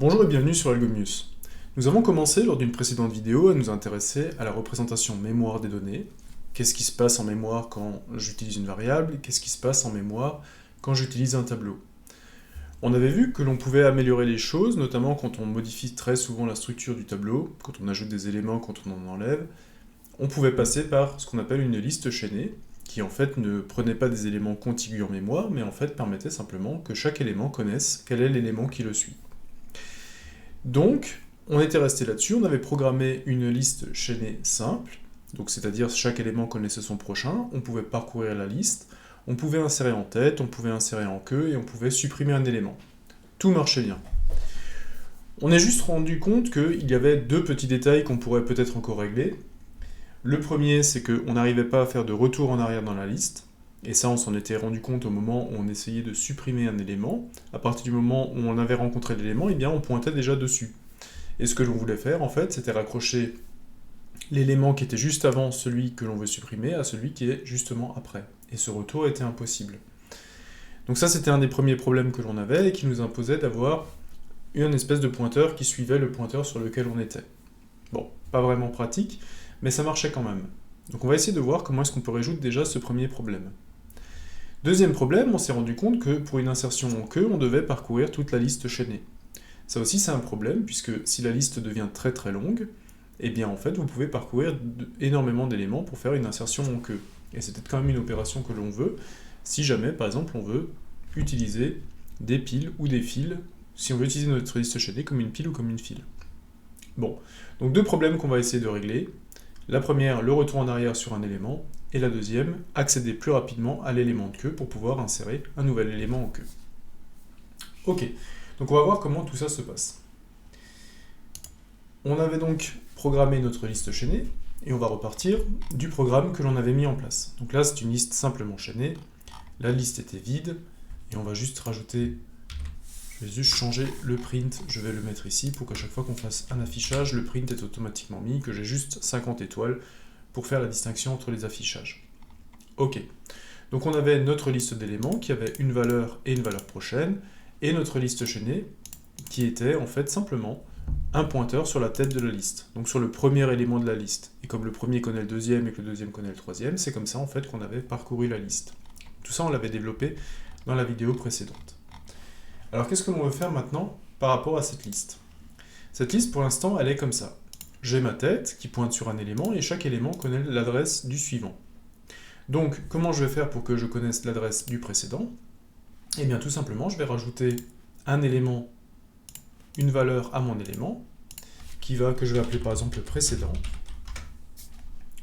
Bonjour et bienvenue sur Algomius. Nous avons commencé lors d'une précédente vidéo à nous intéresser à la représentation mémoire des données. Qu'est-ce qui se passe en mémoire quand j'utilise une variable? Qu'est-ce qui se passe en mémoire quand j'utilise un tableau? On avait vu que l'on pouvait améliorer les choses, notamment quand on modifie très souvent la structure du tableau, quand on ajoute des éléments, quand on en enlève. On pouvait passer par ce qu'on appelle une liste chaînée, qui en fait ne prenait pas des éléments contigus en mémoire, mais en fait permettait simplement que chaque élément connaisse quel est l'élément qui le suit. Donc, on était resté là-dessus, on avait programmé une liste chaînée simple, donc c'est-à-dire chaque élément connaissait son prochain, on pouvait parcourir la liste, on pouvait insérer en tête, on pouvait insérer en queue, et on pouvait supprimer un élément. Tout marchait bien. On est juste rendu compte qu'il y avait deux petits détails qu'on pourrait peut-être encore régler. Le premier, c'est qu'on n'arrivait pas à faire de retour en arrière dans la liste, et ça on s'en était rendu compte au moment où on essayait de supprimer un élément. À partir du moment où on avait rencontré l'élément, eh bien on pointait déjà dessus. Et ce que l'on voulait faire, en fait, c'était raccrocher l'élément qui était juste avant celui que l'on veut supprimer à celui qui est justement après. Et ce retour était impossible. Donc ça, c'était un des premiers problèmes que l'on avait et qui nous imposait d'avoir une espèce de pointeur qui suivait le pointeur sur lequel on était. Bon, pas vraiment pratique, mais ça marchait quand même. Donc on va essayer de voir comment est-ce qu'on peut résoudre déjà ce premier problème. Deuxième problème, on s'est rendu compte que pour une insertion en queue, on devait parcourir toute la liste chaînée. Ça aussi c'est un problème, puisque si la liste devient très très longue, eh bien en fait vous pouvez parcourir énormément d'éléments pour faire une insertion en queue. Et c'est peut-être quand même une opération que l'on veut, si jamais par exemple on veut utiliser des piles ou des fils, si on veut utiliser notre liste chaînée comme une pile ou comme une file. Bon, donc deux problèmes qu'on va essayer de régler. La première, le retour en arrière sur un élément, et la deuxième, accéder plus rapidement à l'élément de queue pour pouvoir insérer un nouvel élément en queue. Ok, donc on va voir comment tout ça se passe. On avait donc programmé notre liste chaînée, et on va repartir du programme que l'on avait mis en place. Donc là, c'est une liste simplement chaînée, la liste était vide, et on va juste rajouter, je vais juste changer le print, je vais le mettre ici, pour qu'à chaque fois qu'on fasse un affichage, le print est automatiquement mis, que j'ai juste 50 étoiles, pour faire la distinction entre les affichages. Ok, donc on avait notre liste d'éléments, qui avait une valeur et une valeur prochaine, et notre liste chaînée, qui était en fait simplement un pointeur sur la tête de la liste, donc sur le premier élément de la liste. Et comme le premier connaît le deuxième et que le deuxième connaît le troisième, c'est comme ça en fait qu'on avait parcouru la liste. Tout ça on l'avait développé dans la vidéo précédente. Alors qu'est-ce que l'on veut faire maintenant par rapport à cette liste? Cette liste pour l'instant elle est comme ça. J'ai ma tête qui pointe sur un élément et chaque élément connaît l'adresse du suivant. Donc comment je vais faire pour que je connaisse l'adresse du précédent? Eh bien tout simplement je vais rajouter un élément, une valeur à mon élément, que je vais appeler par exemple le précédent.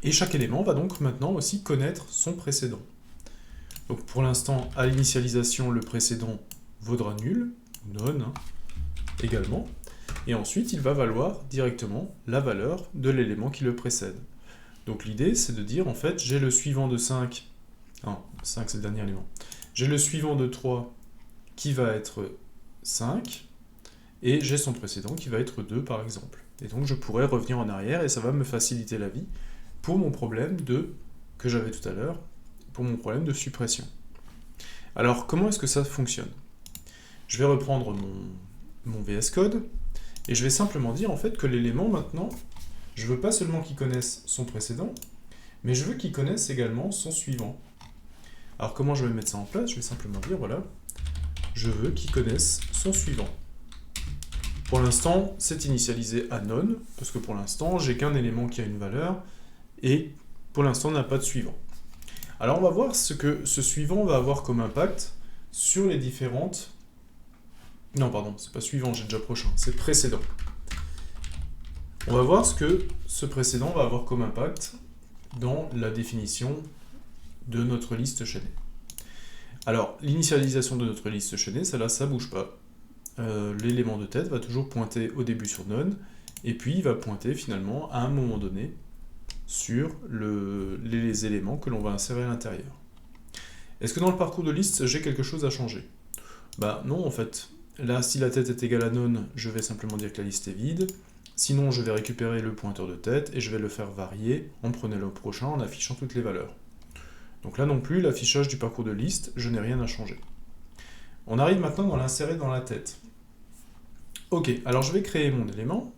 Et chaque élément va donc maintenant aussi connaître son précédent. Donc pour l'instant, à l'initialisation, le précédent vaudra nul, none également. Et ensuite, il va valoir directement la valeur de l'élément qui le précède. Donc l'idée, c'est de dire, en fait, j'ai le suivant de 5, non, 5 c'est le dernier élément, j'ai le suivant de 3 qui va être 5, et j'ai son précédent qui va être 2 par exemple. Et donc je pourrais revenir en arrière et ça va me faciliter la vie pour mon problème que j'avais tout à l'heure, pour mon problème de suppression. Alors comment est-ce que ça fonctionne? Je vais reprendre mon VS Code et je vais simplement dire en fait que l'élément maintenant, je veux pas seulement qu'il connaisse son précédent, mais je veux qu'il connaisse également son suivant. Alors comment je vais mettre ça en place? Je vais simplement dire voilà, je veux qu'il connaisse son suivant. Pour l'instant, c'est initialisé à none, parce que pour l'instant, j'ai qu'un élément qui a une valeur, et pour l'instant, on n'a pas de suivant. Alors on va voir ce que ce suivant va avoir comme impact sur les différentes... Non, pardon, c'est pas suivant, j'ai déjà prochain, c'est précédent. On va voir ce que ce précédent va avoir comme impact dans la définition de notre liste chaînée. Alors, l'initialisation de notre liste chaînée, celle-là, ça bouge pas. L'élément de tête va toujours pointer au début sur none, et puis il va pointer finalement à un moment donné sur les éléments que l'on va insérer à l'intérieur. Est-ce que dans le parcours de liste, j'ai quelque chose à changer? Bah non en fait. Là, si la tête est égale à none, je vais simplement dire que la liste est vide. Sinon, je vais récupérer le pointeur de tête et je vais le faire varier en prenant le prochain en affichant toutes les valeurs. Donc là non plus, l'affichage du parcours de liste, je n'ai rien à changer. On arrive maintenant dans l'insérer dans la tête. Ok, alors je vais créer mon élément.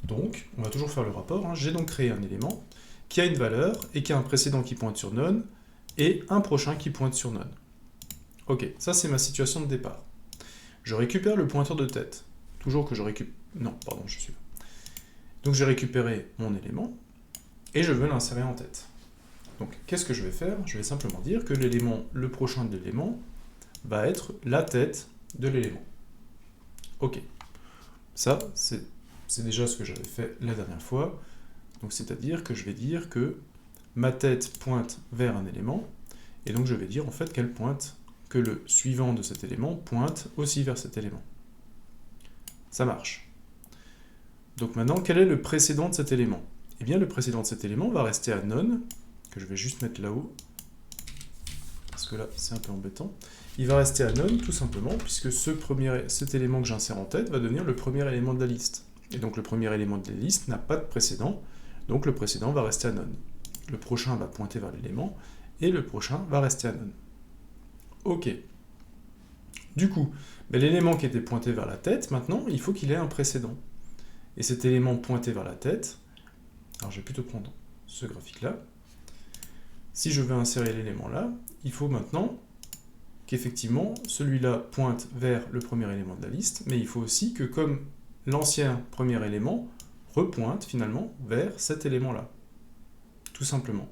Donc, on va toujours faire le rapport, hein. J'ai donc créé un élément qui a une valeur et qui a un précédent qui pointe sur none et un prochain qui pointe sur none. Ok, ça c'est ma situation de départ. Je récupère le pointeur de tête. Toujours que je récupère... Non, pardon, je suis là. Donc j'ai récupéré mon élément et je veux l'insérer en tête. Donc qu'est-ce que je vais faire? Je vais simplement dire que l'élément, le prochain de l'élément, va être la tête de l'élément. Ok, ça c'est déjà ce que j'avais fait la dernière fois. Donc c'est-à-dire que je vais dire que ma tête pointe vers un élément, et donc je vais dire en fait qu'elle pointe, que le suivant de cet élément pointe aussi vers cet élément. Ça marche. Donc maintenant, quel est le précédent de cet élément? Eh bien le précédent de cet élément va rester à none, que je vais juste mettre là-haut, parce que là c'est un peu embêtant. Il va rester à none tout simplement, puisque cet élément que j'insère en tête va devenir le premier élément de la liste. Et donc le premier élément de la liste n'a pas de précédent, donc le précédent va rester à none. Le prochain va pointer vers l'élément, et le prochain va rester à none. Ok. Du coup, l'élément qui était pointé vers la tête, maintenant, il faut qu'il ait un précédent. Et cet élément pointé vers la tête, alors je vais plutôt prendre ce graphique-là. Si je veux insérer l'élément là, il faut maintenant qu'effectivement, celui-là pointe vers le premier élément de la liste, mais il faut aussi que comme l'ancien premier élément repointe finalement vers cet élément-là. Tout simplement.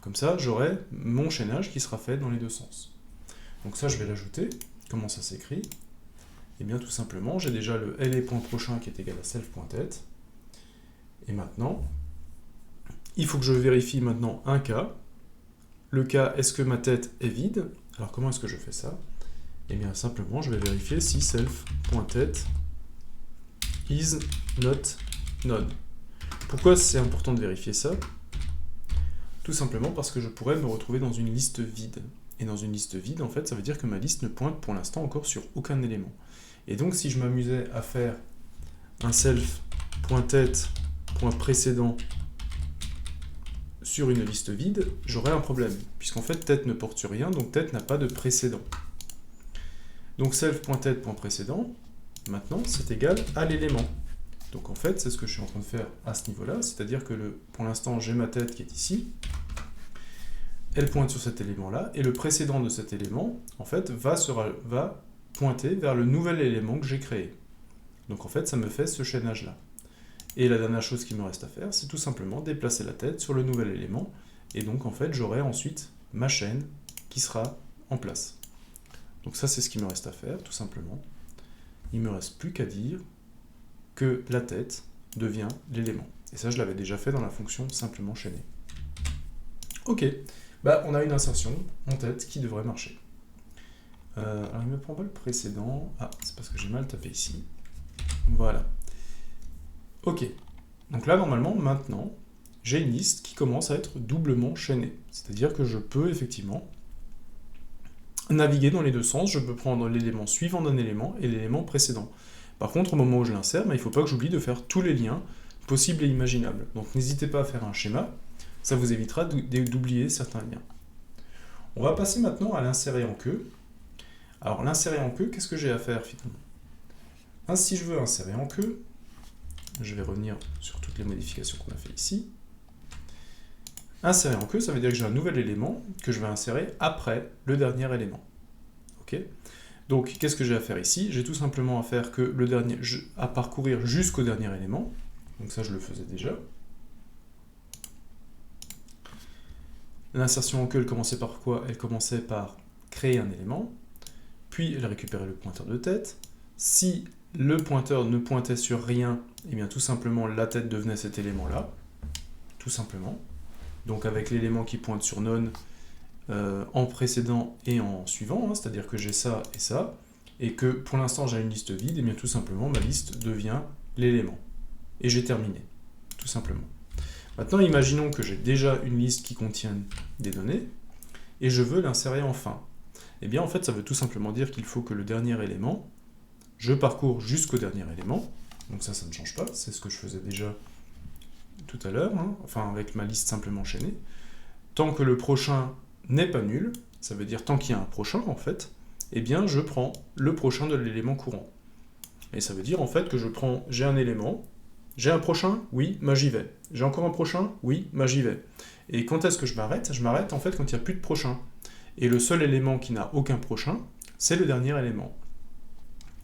Comme ça, j'aurai mon chaînage qui sera fait dans les deux sens. Donc ça, je vais l'ajouter. Comment ça s'écrit? Eh bien, tout simplement, j'ai déjà le LE.prochain qui est égal à self.tête. Et maintenant, il faut que je vérifie maintenant un cas. Le cas, est-ce que ma tête est vide? Alors, comment est-ce que je fais ça? Eh bien, simplement, je vais vérifier si self.tête is not none. Pourquoi c'est important de vérifier ça? Tout simplement parce que je pourrais me retrouver dans une liste vide. Et dans une liste vide, en fait, ça veut dire que ma liste ne pointe pour l'instant encore sur aucun élément. Et donc, si je m'amusais à faire un self.tête.précédent sur une liste vide, j'aurais un problème, puisqu'en fait, tête ne porte sur rien, donc tête n'a pas de précédent. Donc self.tête.précédent, maintenant, c'est égal à l'élément. Donc en fait, c'est ce que je suis en train de faire à ce niveau-là, c'est-à-dire que pour l'instant, j'ai ma tête qui est ici, elle pointe sur cet élément-là, et le précédent de cet élément, en fait, va pointer vers le nouvel élément que j'ai créé. Donc en fait, ça me fait ce chaînage-là. Et la dernière chose qu'il me reste à faire, c'est tout simplement déplacer la tête sur le nouvel élément, et donc en fait, j'aurai ensuite ma chaîne qui sera en place. Donc ça, c'est ce qu'il me reste à faire, tout simplement. Il ne me reste plus qu'à dire que la tête devient l'élément. Et ça, je l'avais déjà fait dans la fonction simplement chaîner. Ok, on a une insertion en tête qui devrait marcher. Alors, il ne me prend pas le précédent. Ah, c'est parce que j'ai mal tapé ici. Voilà. Ok. Donc là, normalement, maintenant, j'ai une liste qui commence à être doublement chaînée. C'est-à-dire que je peux effectivement naviguer dans les deux sens. Je peux prendre l'élément suivant d'un élément et l'élément précédent. Par contre, au moment où je l'insère, il ne faut pas que j'oublie de faire tous les liens possibles et imaginables. Donc n'hésitez pas à faire un schéma. Ça vous évitera d'oublier certains liens. On va passer maintenant à l'insérer en queue. Alors l'insérer en queue, qu'est-ce que j'ai à faire finalement? Si je veux insérer en queue, je vais revenir sur toutes les modifications qu'on a fait ici. Insérer en queue, ça veut dire que j'ai un nouvel élément que je vais insérer après le dernier élément. Ok? Donc qu'est-ce que j'ai à faire ici? J'ai tout simplement à faire que à parcourir jusqu'au dernier élément. Donc ça, je le faisais déjà. L'insertion en queue, elle commençait par quoi? Elle commençait par créer un élément, puis elle récupérait le pointeur de tête. Si le pointeur ne pointait sur rien, et bien tout simplement la tête devenait cet élément-là, tout simplement. Donc avec l'élément qui pointe sur none en précédent et en suivant, c'est-à-dire que j'ai ça, et que pour l'instant j'ai une liste vide, et bien tout simplement ma liste devient l'élément. Et j'ai terminé, tout simplement. Maintenant, imaginons que j'ai déjà une liste qui contient des données, et je veux l'insérer en fin. Eh bien, en fait, ça veut tout simplement dire qu'il faut que le dernier élément, je parcours jusqu'au dernier élément, donc ça ne change pas, c'est ce que je faisais déjà tout à l'heure, enfin avec ma liste simplement chaînée. Tant que le prochain n'est pas nul, ça veut dire tant qu'il y a un prochain, en fait, eh bien, je prends le prochain de l'élément courant. Et ça veut dire en fait que j'ai un élément, j'ai un prochain, oui, bah j'y vais. J'ai encore un prochain, oui, bah j'y vais. Et quand est-ce que je m'arrête? Je m'arrête en fait quand il n'y a plus de prochain. Et le seul élément qui n'a aucun prochain, c'est le dernier élément.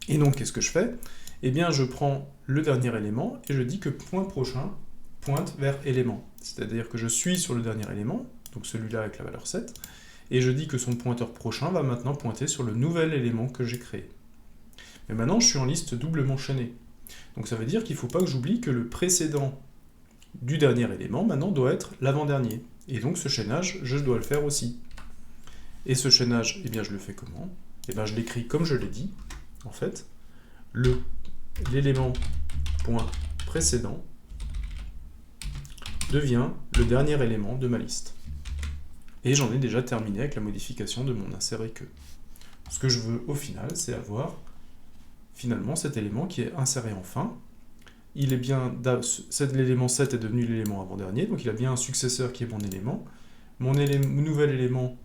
Et donc qu'est-ce que je fais? Eh bien je prends le dernier élément et je dis que point prochain pointe vers élément. C'est-à-dire que je suis sur le dernier élément, donc celui-là avec la valeur 7, et je dis que son pointeur prochain va maintenant pointer sur le nouvel élément que j'ai créé. Mais maintenant je suis en liste doublement chaînée. Donc ça veut dire qu'il ne faut pas que j'oublie que le précédent du dernier élément maintenant doit être l'avant-dernier. Et donc ce chaînage, je dois le faire aussi. Et ce chaînage, eh bien je le fais comment? Eh bien je l'écris comme je l'ai dit, en fait, l'élément point précédent devient le dernier élément de ma liste. Et j'en ai déjà terminé avec la modification de mon inséré que. Ce que je veux au final, c'est avoir finalement cet élément qui est inséré en fin. Il est bien, l'élément 7 est devenu l'élément avant-dernier, donc il a bien un successeur qui est mon élément. Mon nouvel élément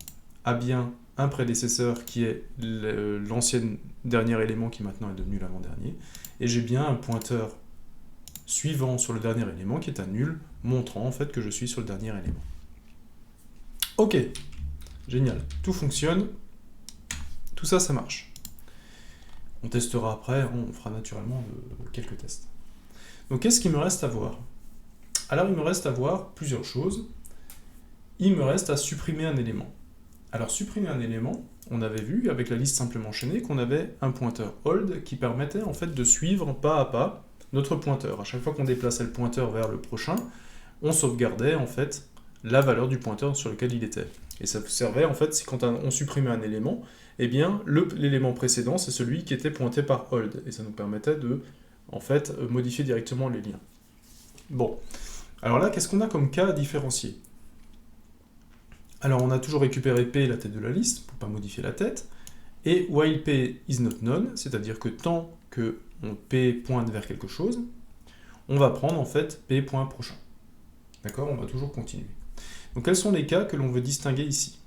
a bien un prédécesseur qui est l'ancien dernier élément qui maintenant est devenu l'avant-dernier. Et j'ai bien un pointeur suivant sur le dernier élément qui est un nul, montrant en fait que je suis sur le dernier élément. Ok, génial, tout fonctionne, tout ça, ça marche. On testera après, on fera naturellement quelques tests. Donc qu'est-ce qu'il me reste à voir? Alors il me reste à voir plusieurs choses. Il me reste à supprimer un élément. Alors supprimer un élément, on avait vu avec la liste simplement enchaînée qu'on avait un pointeur hold qui permettait en fait de suivre pas à pas notre pointeur. À chaque fois qu'on déplaçait le pointeur vers le prochain, on sauvegardait en fait la valeur du pointeur sur lequel il était. Et ça servait en fait, quand on supprimait un élément, eh bien l'élément précédent c'est celui qui était pointé par hold. Et ça nous permettait de en fait modifier directement les liens. Bon, alors là qu'est-ce qu'on a comme cas à différencier? Alors on a toujours récupéré P, la tête de la liste, pour ne pas modifier la tête, et while P is not none, c'est-à-dire que tant que P pointe vers quelque chose, on va prendre en fait P point prochain. D'accord? On va toujours continuer. Donc quels sont les cas que l'on veut distinguer ici?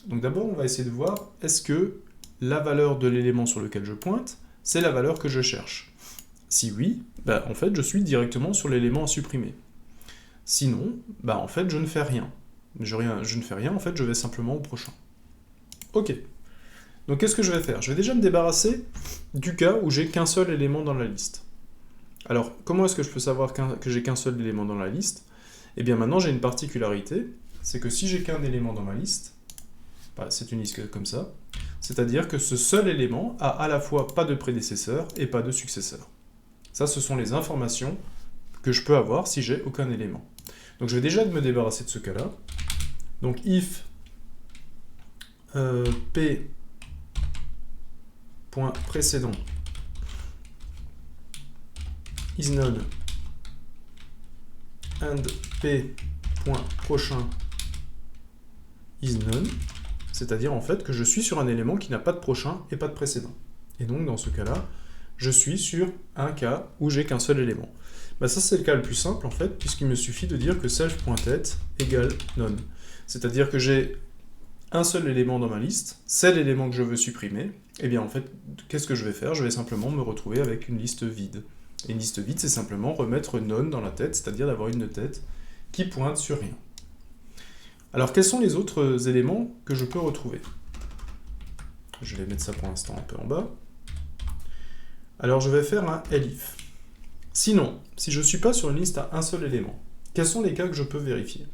Donc d'abord on va essayer de voir, est-ce que la valeur de l'élément sur lequel je pointe, c'est la valeur que je cherche? Si oui, bah, en fait je suis directement sur l'élément à supprimer. Sinon, bah, en fait je ne fais rien. Je ne fais rien, en fait, je vais simplement au prochain. Ok. Donc qu'est-ce que je vais faire? Je vais déjà me débarrasser du cas où j'ai qu'un seul élément dans la liste. Alors, comment est-ce que je peux savoir que j'ai qu'un seul élément dans la liste? Eh bien maintenant, j'ai une particularité, c'est que si j'ai qu'un élément dans ma liste, bah, c'est une liste comme ça, c'est-à-dire que ce seul élément a à la fois pas de prédécesseur et pas de successeur. Ça, ce sont les informations que je peux avoir si j'ai aucun élément. Donc je vais déjà me débarrasser de ce cas-là. Donc if P point précédent is none and P point prochain is none, c'est-à-dire en fait que je suis sur un élément qui n'a pas de prochain et pas de précédent. Et donc dans ce cas-là, je suis sur un cas où j'ai qu'un seul élément. Bah ça c'est le cas le plus simple en fait, puisqu'il me suffit de dire que self.tête égale none. C'est-à-dire que j'ai un seul élément dans ma liste, c'est l'élément que je veux supprimer, et bien en fait, qu'est-ce que je vais faire? Je vais simplement me retrouver avec une liste vide. Et une liste vide, c'est simplement remettre none dans la tête, c'est-à-dire d'avoir une tête qui pointe sur rien. Alors quels sont les autres éléments que je peux retrouver? Je vais mettre ça pour l'instant un peu en bas. Alors je vais faire un elif. Sinon, si je ne suis pas sur une liste à un seul élément, quels sont les cas que je peux vérifier?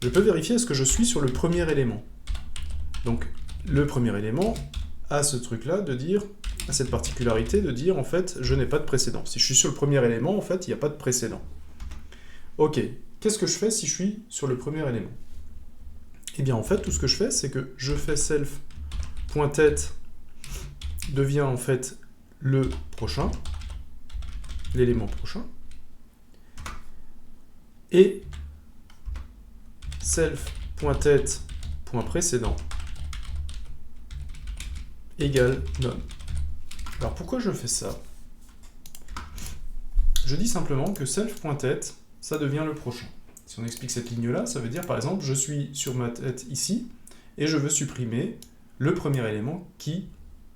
Je peux vérifier est-ce que je suis sur le premier élément. Donc, le premier élément a ce truc-là de dire, a cette particularité de dire, en fait, je n'ai pas de précédent. Si je suis sur le premier élément, en fait, il n'y a pas de précédent. Ok, qu'est-ce que je fais si je suis sur le premier élément? Eh bien, en fait, tout ce que je fais, c'est que je fais self.tête devient, en fait, le prochain, l'élément prochain, et self.tête.précédent égale none. Alors pourquoi je fais ça? Je dis simplement que self.tête, ça devient le prochain. Si on explique cette ligne-là, ça veut dire par exemple, je suis sur ma tête ici, et je veux supprimer le premier élément qui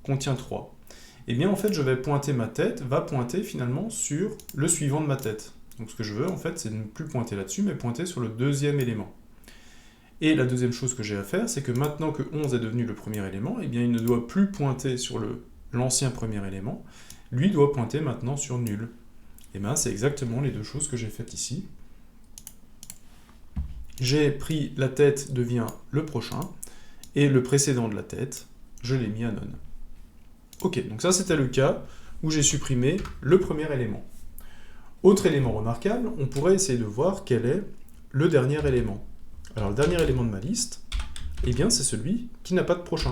contient 3. eh bien en fait je vais pointer ma tête, va pointer finalement sur le suivant de ma tête. Donc ce que je veux en fait c'est ne plus pointer là-dessus, mais pointer sur le deuxième élément. Et la deuxième chose que j'ai à faire, c'est que maintenant que 11 est devenu le premier élément, eh bien il ne doit plus pointer sur l'ancien premier élément, lui doit pointer maintenant sur nul. Et bien c'est exactement les deux choses que j'ai faites ici. J'ai pris la tête devient le prochain, et le précédent de la tête, je l'ai mis à none. Ok, donc ça c'était le cas où j'ai supprimé le premier élément. Autre élément remarquable, on pourrait essayer de voir quel est le dernier élément. Alors le dernier élément de ma liste, eh bien c'est celui qui n'a pas de prochain.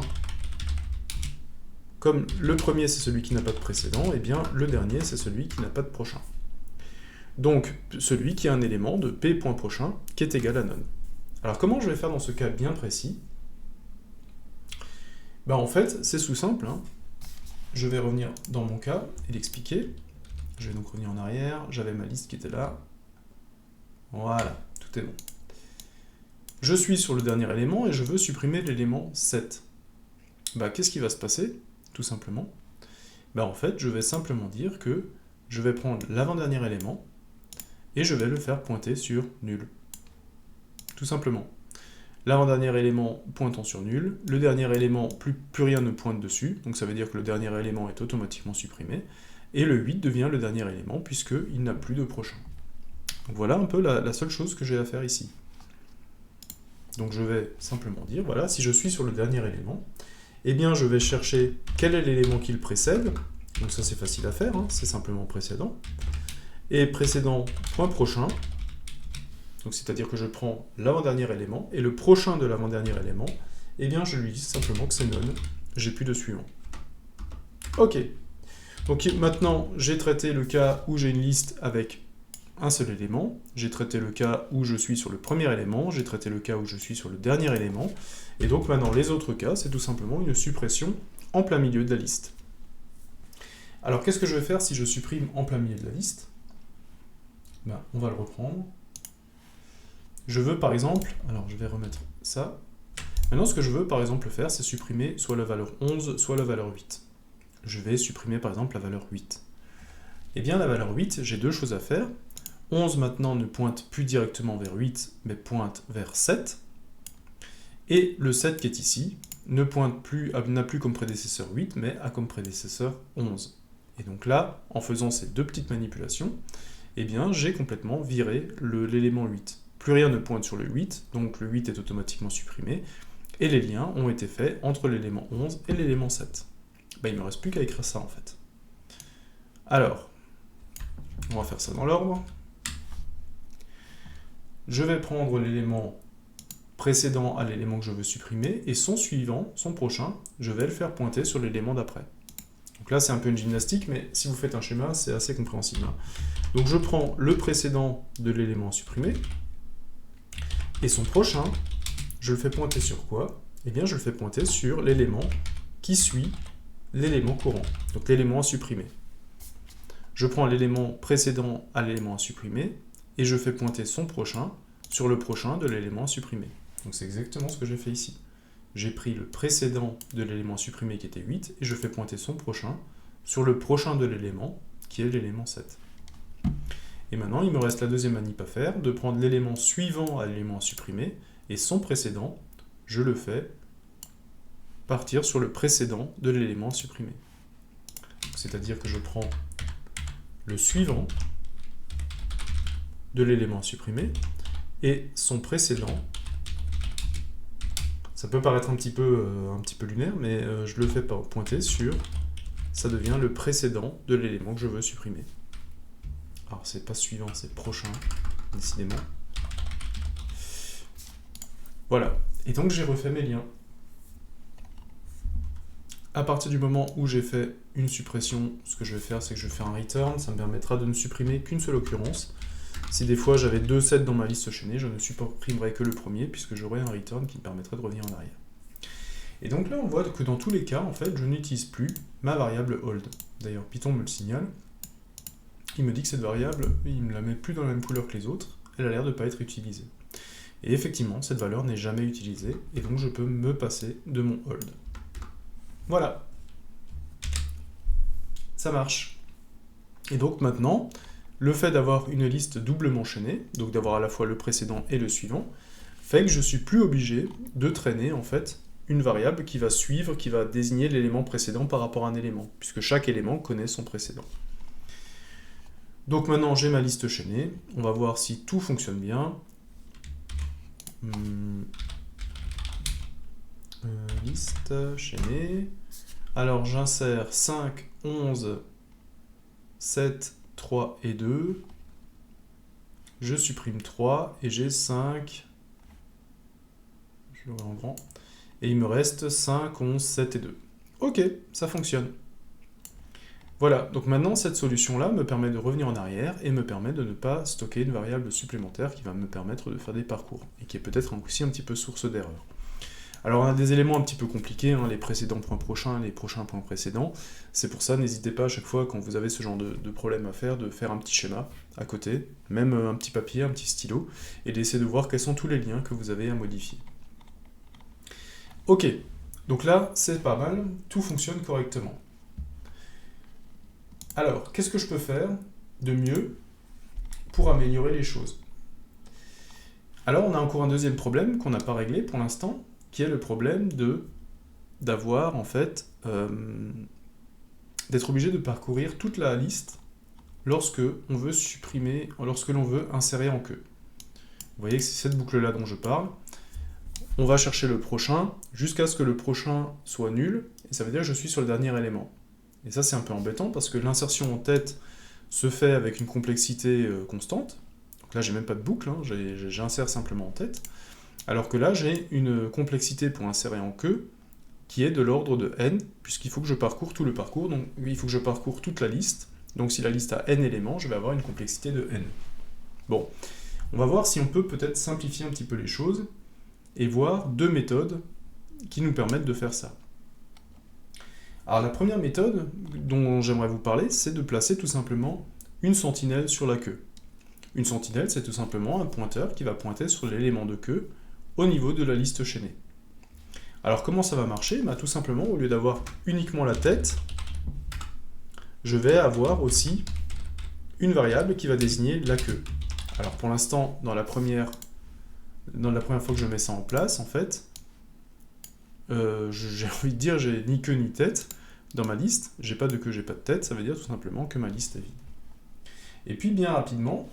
Comme le premier c'est celui qui n'a pas de précédent, eh bien le dernier c'est celui qui n'a pas de prochain. Donc celui qui a un élément de p.prochain qui est égal à none. Alors comment je vais faire dans ce cas bien précis? Ben, en fait c'est tout simple, hein. Je vais revenir dans mon cas et l'expliquer. Je vais donc revenir en arrière, j'avais ma liste qui était là. Voilà, tout est bon. Je suis sur le dernier élément et je veux supprimer l'élément 7. Bah, qu'est-ce qui va se passer? Tout simplement. Bah, en fait, je vais simplement dire que je vais prendre l'avant-dernier élément et je vais le faire pointer sur nul. Tout simplement. L'avant-dernier élément pointant sur nul, le dernier élément, plus rien ne pointe dessus, donc ça veut dire que le dernier élément est automatiquement supprimé, et le 8 devient le dernier élément puisqu'il n'a plus de prochain. Donc voilà un peu la seule chose que j'ai à faire ici. Donc je vais simplement dire, voilà, si je suis sur le dernier élément, eh bien je vais chercher quel est l'élément qui le précède, donc ça c'est facile à faire, hein, c'est simplement précédent, et précédent point prochain, donc c'est-à-dire que je prends l'avant-dernier élément, et le prochain de l'avant-dernier élément, eh bien je lui dis simplement que c'est none, j'ai plus de suivant. Ok, donc maintenant j'ai traité le cas où j'ai une liste avec un seul élément, j'ai traité le cas où je suis sur le premier élément, j'ai traité le cas où je suis sur le dernier élément, et donc maintenant les autres cas, c'est tout simplement une suppression en plein milieu de la liste. Alors qu'est-ce que je vais faire si je supprime en plein milieu de la liste? Ben, on va le reprendre. Je veux par exemple, alors je vais remettre ça, maintenant ce que je veux par exemple faire, c'est supprimer soit la valeur 11, soit la valeur 8. Je vais supprimer par exemple la valeur 8. Eh bien la valeur 8, j'ai deux choses à faire. 11 maintenant ne pointe plus directement vers 8, mais pointe vers 7. Et le 7 qui est ici n'a plus comme prédécesseur 8, mais a comme prédécesseur 11. Et donc là, en faisant ces deux petites manipulations, eh bien j'ai complètement viré l'élément 8. Plus rien ne pointe sur le 8, donc le 8 est automatiquement supprimé, et les liens ont été faits entre l'élément 11 et l'élément 7. Ben, il ne me reste plus qu'à écrire ça en fait. Alors, on va faire ça dans l'ordre. Je vais prendre l'élément précédent à l'élément que je veux supprimer, et son suivant, son prochain, je vais le faire pointer sur l'élément d'après. Donc là, c'est un peu une gymnastique, mais si vous faites un schéma, c'est assez compréhensible. Donc je prends le précédent de l'élément à supprimer, et son prochain, je le fais pointer sur quoi? Eh bien, je le fais pointer sur l'élément qui suit l'élément courant, donc l'élément à supprimer. Je prends l'élément précédent à l'élément à supprimer, et je fais pointer son prochain sur le prochain de l'élément à supprimer. Donc c'est exactement ce que j'ai fait ici. J'ai pris le précédent de l'élément à supprimer qui était 8, et je fais pointer son prochain sur le prochain de l'élément, qui est l'élément 7. Et maintenant, il me reste la deuxième manip à faire, de prendre l'élément suivant à l'élément à supprimer, et son précédent, je le fais partir sur le précédent de l'élément à supprimer. C'est-à-dire que je prends le suivant de l'élément à supprimer, et son précédent, ça peut paraître un petit peu lunaire, mais je le fais pointer sur, ça devient le précédent de l'élément que je veux supprimer. Alors c'est pas suivant, c'est prochain, décidément. Voilà, et donc j'ai refait mes liens. À partir du moment où j'ai fait une suppression, ce que je vais faire, c'est que je fais un return, ça me permettra de ne supprimer qu'une seule occurrence. Si des fois j'avais 2 sets dans ma liste chaînée, je ne supprimerai que le premier, puisque j'aurai un return qui me permettrait de revenir en arrière. Et donc là, on voit que dans tous les cas, en fait, je n'utilise plus ma variable hold. D'ailleurs, Python me le signale. Il me dit que cette variable, il ne la met plus dans la même couleur que les autres, elle a l'air de ne pas être utilisée. Et effectivement, cette valeur n'est jamais utilisée, et donc je peux me passer de mon hold. Voilà. ça marche. Et donc maintenant, le fait d'avoir une liste doublement chaînée, donc d'avoir à la fois le précédent et le suivant, fait que je suis plus obligé de traîner en fait une variable qui va suivre, qui va désigner l'élément précédent par rapport à un élément, puisque chaque élément connaît son précédent. Donc maintenant j'ai ma liste chaînée, on va voir si tout fonctionne bien. Liste chaînée. Alors j'insère 5, 11, 7, 3 et 2. Je supprime 3 et j'ai 5. Je vais en grand. Et il me reste 5, 11, 7 et 2. Ok, ça fonctionne. Voilà, donc maintenant cette solution-là me permet de revenir en arrière et me permet de ne pas stocker une variable supplémentaire qui va me permettre de faire des parcours et qui est peut-être aussi un petit peu source d'erreur. Alors on a des éléments un petit peu compliqués, hein, les précédents points prochains, les prochains points précédents. C'est pour ça, n'hésitez pas à chaque fois quand vous avez ce genre de problème à faire, de faire un petit schéma à côté, même un petit papier, un petit stylo, et d'essayer de voir quels sont tous les liens que vous avez à modifier. Ok, donc là c'est pas mal, tout fonctionne correctement. Alors, qu'est-ce que je peux faire de mieux pour améliorer les choses? Alors, on a encore un deuxième problème qu'on n'a pas réglé pour l'instant, qui est le problème d'avoir, en fait, d'être obligé de parcourir toute la liste lorsque on veut supprimer, lorsque l'on veut insérer en queue. Vous voyez que c'est cette boucle-là dont je parle. On va chercher le prochain jusqu'à ce que le prochain soit nul, et ça veut dire que je suis sur le dernier élément. Et ça, c'est un peu embêtant parce que l'insertion en tête se fait avec une complexité constante. Donc là, j'ai même pas de boucle, hein, j'insère simplement en tête. Alors que là, j'ai une complexité pour insérer en queue qui est de l'ordre de n, puisqu'il faut que je parcours tout le parcours, donc il faut que je parcours toute la liste. Donc si la liste a n éléments, je vais avoir une complexité de n. Bon, on va voir si on peut peut-être simplifier un petit peu les choses et voir deux méthodes qui nous permettent de faire ça. Alors la première méthode dont j'aimerais vous parler, c'est de placer tout simplement une sentinelle sur la queue. Une sentinelle, c'est tout simplement un pointeur qui va pointer sur l'élément de queue au niveau de la liste chaînée. Alors comment ça va marcher? Tout simplement, au lieu d'avoir uniquement la tête, je vais avoir aussi une variable qui va désigner la queue. Alors pour l'instant, dans la première fois que je mets ça en place, en fait, j'ai envie de dire j'ai ni queue ni tête dans ma liste, j'ai pas de queue, j'ai pas de tête, ça veut dire tout simplement que ma liste est vide. Et puis bien rapidement,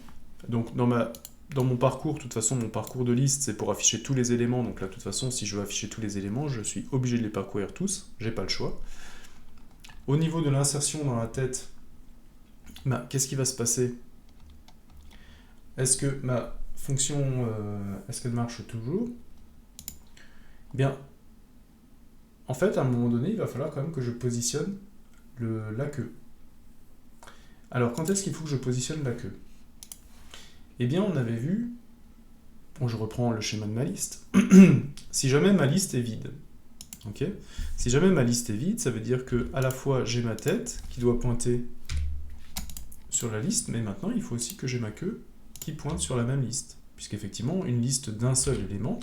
donc dans mon parcours, de toute façon mon parcours de liste c'est pour afficher tous les éléments, donc là de toute façon si je veux afficher tous les éléments, je suis obligé de les parcourir tous, j'ai pas le choix. Au niveau de l'insertion dans la tête, qu'est-ce qui va se passer? Est-ce que ma fonction, est-ce qu'elle marche toujours? Bien, en fait, à un moment donné, il va falloir quand même que je positionne la queue. Alors, quand est-ce qu'il faut que je positionne la queue? Eh bien, on avait vu, bon, je reprends le schéma de ma liste, si jamais ma liste est vide, okay, si jamais ma liste est vide, ça veut dire que à la fois j'ai ma tête qui doit pointer sur la liste, mais maintenant il faut aussi que j'ai ma queue qui pointe sur la même liste, puisqu'effectivement, une liste d'un seul élément,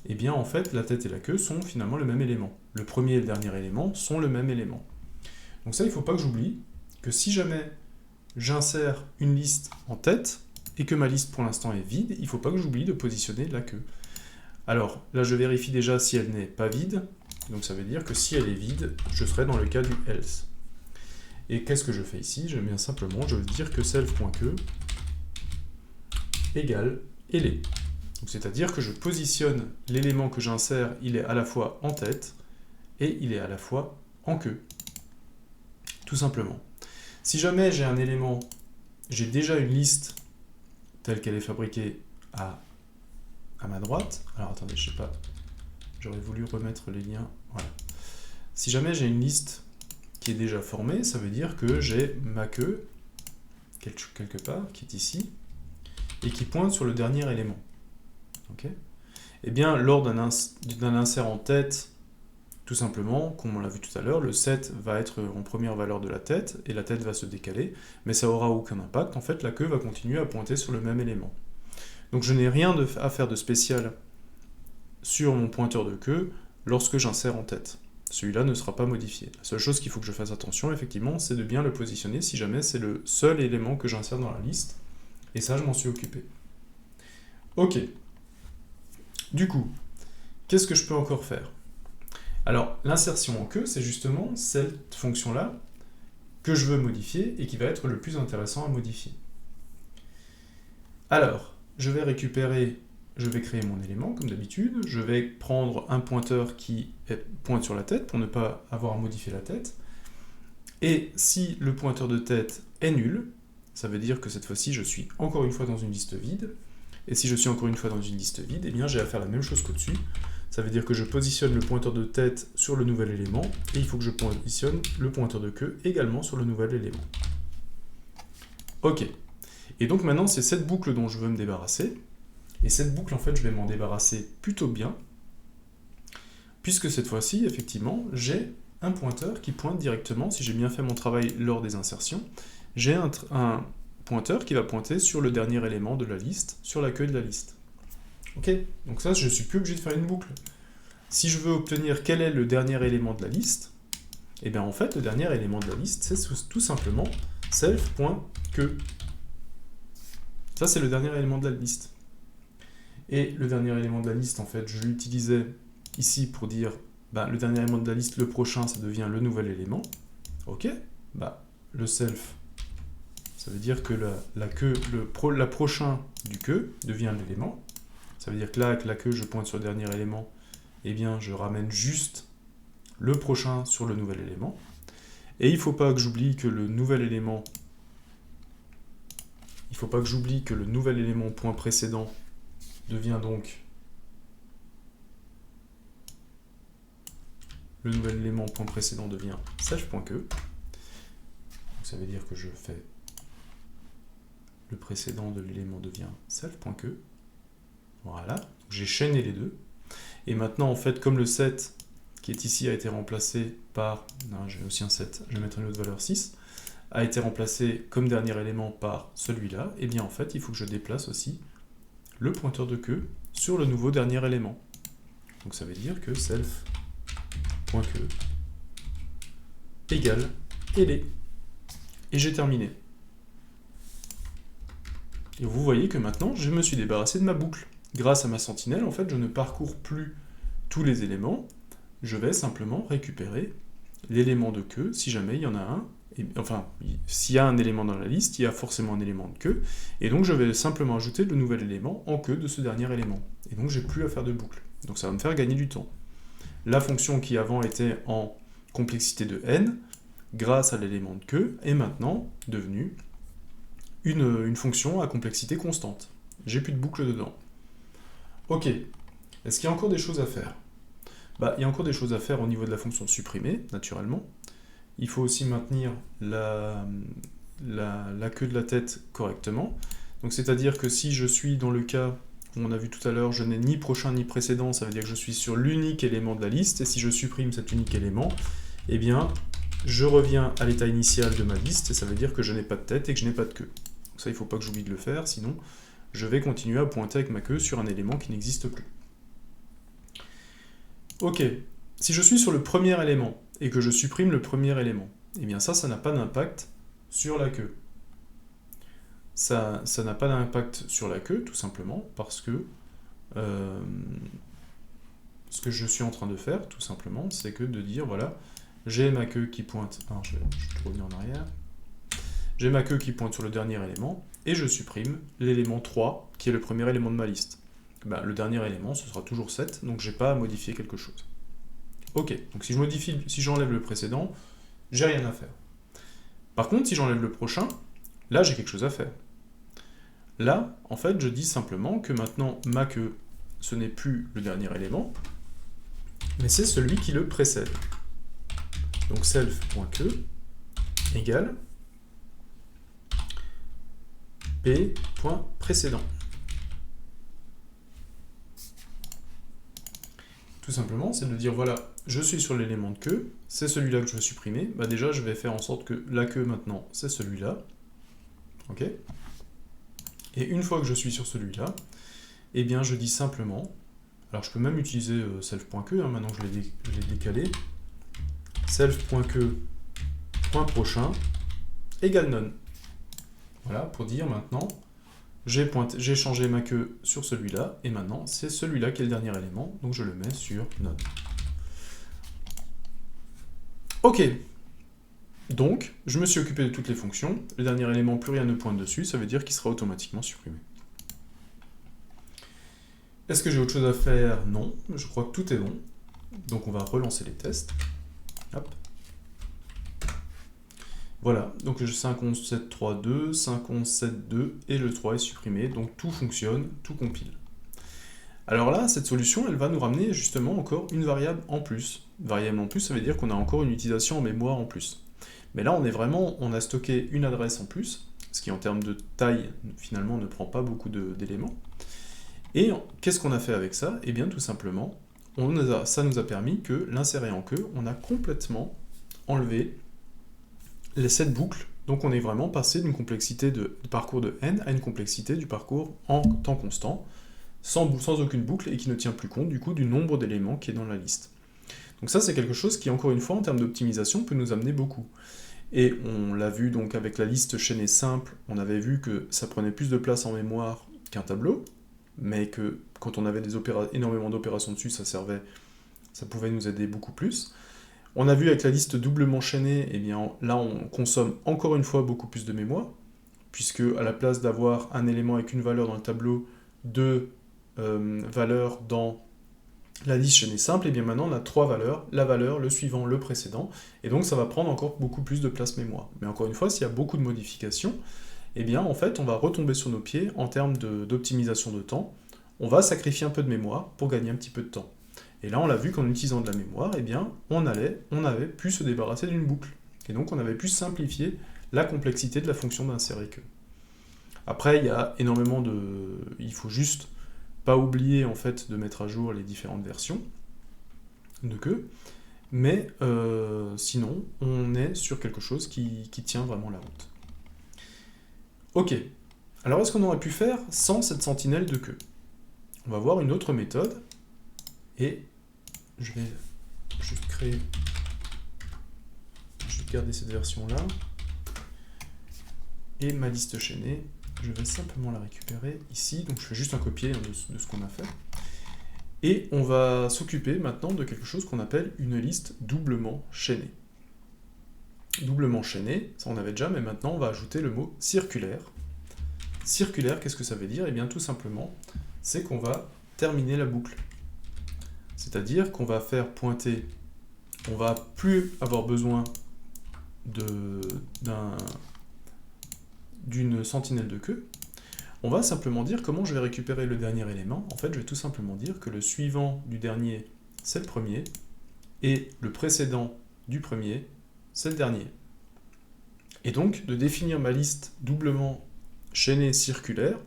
eh bien en fait la tête et la queue sont finalement le même élément. Le premier et le dernier élément sont le même élément. Donc ça, il ne faut pas que j'oublie que si jamais j'insère une liste en tête et que ma liste pour l'instant est vide, il ne faut pas que j'oublie de positionner la queue. Alors là je vérifie déjà si elle n'est pas vide, donc ça veut dire que si elle est vide, je serai dans le cas du else. Et qu'est-ce que je fais ici? Je viens simplement, je veux dire que self.queue égale elé. C'est-à-dire que je positionne l'élément que j'insère, il est à la fois en tête et il est à la fois en queue. Tout simplement. Si jamais j'ai un élément, j'ai déjà une liste telle qu'elle est fabriquée à ma droite. Alors attendez, je sais pas, j'aurais voulu remettre les liens. Voilà. Si jamais j'ai une liste qui est déjà formée, ça veut dire que j'ai ma queue, quelque part, qui est ici, et qui pointe sur le dernier élément. Okay. Eh bien, lors d'un insert en tête, tout simplement, comme on l'a vu tout à l'heure, le 7 va être en première valeur de la tête, et la tête va se décaler, mais ça n'aura aucun impact, en fait la queue va continuer à pointer sur le même élément. Donc je n'ai rien à faire de spécial sur mon pointeur de queue lorsque j'insère en tête. celui-là ne sera pas modifié. La seule chose qu'il faut que je fasse attention, effectivement, c'est de bien le positionner si jamais c'est le seul élément que j'insère dans la liste. Et ça, je m'en suis occupé. Ok. Du coup, qu'est-ce que je peux encore faire? Alors, l'insertion en queue, c'est justement cette fonction-là que je veux modifier et qui va être le plus intéressant à modifier. Alors, je vais créer mon élément, comme d'habitude. Je vais prendre un pointeur qui pointe sur la tête, pour ne pas avoir à modifier la tête. Et si le pointeur de tête est nul, ça veut dire que cette fois-ci, je suis encore une fois dans une liste vide. Et si je suis encore une fois dans une liste vide, eh bien j'ai à faire la même chose qu'au-dessus. Ça veut dire que je positionne le pointeur de tête sur le nouvel élément, et il faut que je positionne le pointeur de queue également sur le nouvel élément. Ok. Et donc maintenant, c'est cette boucle dont je veux me débarrasser. Et cette boucle, en fait, je vais m'en débarrasser plutôt bien, puisque cette fois-ci, effectivement, j'ai un pointeur qui pointe directement, si j'ai bien fait mon travail lors des insertions, j'ai un pointeur qui va pointer sur le dernier élément de la liste, sur la queue de la liste. Ok, donc ça, je ne suis plus obligé de faire une boucle. Si je veux obtenir quel est le dernier élément de la liste, et bien en fait, le dernier élément de la liste, c'est tout simplement self.queue. Ça, c'est le dernier élément de la liste. Et le dernier élément de la liste, en fait, je l'utilisais ici pour dire, le dernier élément de la liste, le prochain, ça devient le nouvel élément. Ok, le self, ça veut dire que la queue, la prochain du queue devient l'élément. Ça veut dire que là, avec la queue, je pointe sur le dernier élément, eh bien, je ramène juste le prochain sur le nouvel élément. Et il ne faut pas que j'oublie que le nouvel élément, point précédent devient donc le nouvel élément point précédent devient self.queue. Ça veut dire que je fais le précédent de l'élément devient self.queue. Voilà, j'ai chaîné les deux. Et maintenant, en fait, comme le 7 qui est ici a été remplacé par... Non, j'ai aussi un 7, je vais mettre une autre valeur 6, a été remplacé comme dernier élément par celui-là, et bien en fait, il faut que je déplace aussi le pointeur de queue sur le nouveau dernier élément. Donc ça veut dire que self.queue égale LE. Et j'ai terminé. Et vous voyez que maintenant, je me suis débarrassé de ma boucle. Grâce à ma sentinelle, en fait, je ne parcours plus tous les éléments, je vais simplement récupérer l'élément de queue, si jamais il y en a un, enfin, s'il y a un élément dans la liste, il y a forcément un élément de queue, et donc je vais simplement ajouter le nouvel élément en queue de ce dernier élément. Et donc j'ai plus à faire de boucle. Donc ça va me faire gagner du temps. La fonction qui avant était en complexité de n, grâce à l'élément de queue, est maintenant devenue une fonction à complexité constante. J'ai plus de boucle dedans. Ok, est-ce qu'il y a encore des choses à faire? Il y a encore des choses à faire au niveau de la fonction supprimée, naturellement. Il faut aussi maintenir la queue de la tête correctement. Donc c'est-à-dire que si je suis dans le cas où on a vu tout à l'heure, je n'ai ni prochain ni précédent, ça veut dire que je suis sur l'unique élément de la liste, et si je supprime cet unique élément, eh bien, je reviens à l'état initial de ma liste, et ça veut dire que je n'ai pas de tête et que je n'ai pas de queue. Donc ça, il ne faut pas que j'oublie de le faire, sinon je vais continuer à pointer avec ma queue sur un élément qui n'existe plus. Ok, si je suis sur le premier élément, et que je supprime le premier élément, eh bien ça n'a pas d'impact sur la queue. Ça n'a pas d'impact sur la queue, tout simplement, parce que ce que je suis en train de faire, tout simplement, c'est que de dire, voilà, j'ai ma queue qui pointe... Alors, je vais revenir en arrière. J'ai ma queue qui pointe sur le dernier élément, et je supprime l'élément 3, qui est le premier élément de ma liste. Le dernier élément, ce sera toujours 7, donc j'ai pas à modifier quelque chose. Ok, donc si j'enlève le précédent, j'ai rien à faire. Par contre, si j'enlève le prochain, là j'ai quelque chose à faire. Là, en fait, je dis simplement que maintenant, ma queue, ce n'est plus le dernier élément, mais c'est celui qui le précède. Donc self.queue égale p.précédent. Tout simplement, c'est de dire, voilà, je suis sur l'élément de queue, c'est celui-là que je veux supprimer. Déjà, je vais faire en sorte que la queue, maintenant, c'est celui-là. Ok ? Et une fois que je suis sur celui-là, eh bien, je dis simplement, alors je peux même utiliser self.queue, maintenant que je l'ai décalé, self.que.prochain égale none. Voilà, pour dire maintenant, j'ai changé ma queue sur celui-là, et maintenant c'est celui-là qui est le dernier élément, donc je le mets sur none. Ok, donc je me suis occupé de toutes les fonctions, le dernier élément, plus rien ne pointe dessus, ça veut dire qu'il sera automatiquement supprimé. Est-ce que j'ai autre chose à faire? Non, je crois que tout est bon. Donc on va relancer les tests. Hop. Voilà, donc le 5.11.7.3.2, 5.11.7.2 et le 3 est supprimé, donc tout fonctionne, tout compile. Alors là, cette solution, elle va nous ramener justement encore une variable en plus. Variable en plus, ça veut dire qu'on a encore une utilisation en mémoire en plus. Mais là, on a stocké une adresse en plus, ce qui en termes de taille, finalement, ne prend pas beaucoup d'éléments. Et qu'est-ce qu'on a fait avec ça? Eh bien, tout simplement, ça nous a permis que l'insérer en queue, on a complètement enlevé cette boucle. Donc on est vraiment passé d'une complexité de parcours de n à une complexité du parcours en temps constant, sans aucune boucle, et qui ne tient plus compte du coup du nombre d'éléments qui est dans la liste. Donc ça, c'est quelque chose qui, encore une fois, en termes d'optimisation, peut nous amener beaucoup. Et on l'a vu donc avec la liste chaînée simple, on avait vu que ça prenait plus de place en mémoire qu'un tableau, mais que quand on avait énormément d'opérations dessus, ça pouvait nous aider beaucoup plus. On a vu avec la liste doublement chaînée, eh bien là on consomme encore une fois beaucoup plus de mémoire, puisque à la place d'avoir un élément avec une valeur dans le tableau, deux valeurs dans la liste chaînée simple, et bien maintenant on a trois valeurs, la valeur, le suivant, le précédent, et donc ça va prendre encore beaucoup plus de place mémoire. Mais encore une fois, s'il y a beaucoup de modifications, eh bien en fait on va retomber sur nos pieds en termes d'optimisation de temps, on va sacrifier un peu de mémoire pour gagner un petit peu de temps. Et là on l'a vu qu'en utilisant de la mémoire, eh bien on avait pu se débarrasser d'une boucle, et donc on avait pu simplifier la complexité de la fonction d'insérer que. Après il y a énormément il faut juste pas oublier en fait de mettre à jour les différentes versions de que, mais sinon on est sur quelque chose qui tient vraiment la route. Ok, alors est-ce qu'on aurait pu faire sans cette sentinelle de queue? On va voir une autre méthode, et je vais juste garder cette version là, et ma liste chaînée, je vais simplement la récupérer ici, donc je fais juste un copier de ce qu'on a fait. Et on va s'occuper maintenant de quelque chose qu'on appelle une liste doublement chaînée. Doublement chaînée, ça on avait déjà, mais maintenant on va ajouter le mot circulaire. Circulaire, qu'est-ce que ça veut dire? Eh bien tout simplement, c'est qu'on va terminer la boucle. C'est-à-dire qu'on va faire pointer, on va plus avoir besoin d'une sentinelle de queue. On va simplement dire comment je vais récupérer le dernier élément. En fait, je vais tout simplement dire que le suivant du dernier, c'est le premier, et le précédent du premier, c'est le dernier. Et donc, de définir ma liste doublement chaînée circulaire,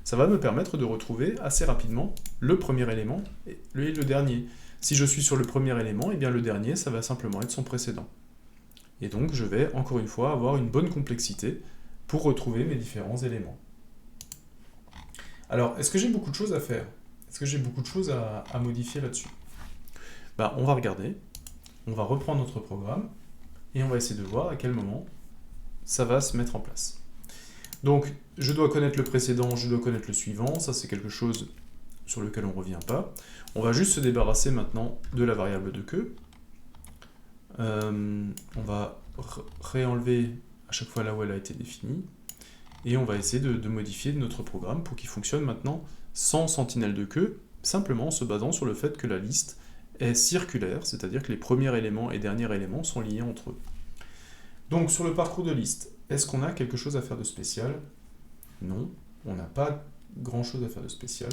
ça va me permettre de retrouver assez rapidement le premier élément et le dernier. Si je suis sur le premier élément, eh bien le dernier, ça va simplement être son précédent. Et donc, je vais, encore une fois, avoir une bonne complexité pour retrouver mes différents éléments. Alors, est-ce que j'ai beaucoup de choses à faire? Est-ce que j'ai beaucoup de choses à modifier là-dessus? On va regarder, on va reprendre notre programme, et on va essayer de voir à quel moment ça va se mettre en place. Donc, je dois connaître le précédent, je dois connaître le suivant, ça c'est quelque chose sur lequel on ne revient pas. On va juste se débarrasser maintenant de la variable de queue. On va réenlever à chaque fois là où elle a été définie, et on va essayer de modifier notre programme pour qu'il fonctionne maintenant sans sentinelle de queue, simplement en se basant sur le fait que la liste est circulaire, c'est-à-dire que les premiers éléments et derniers éléments sont liés entre eux. Donc sur le parcours de liste, est-ce qu'on a quelque chose à faire de spécial? Non, on n'a pas grand-chose à faire de spécial,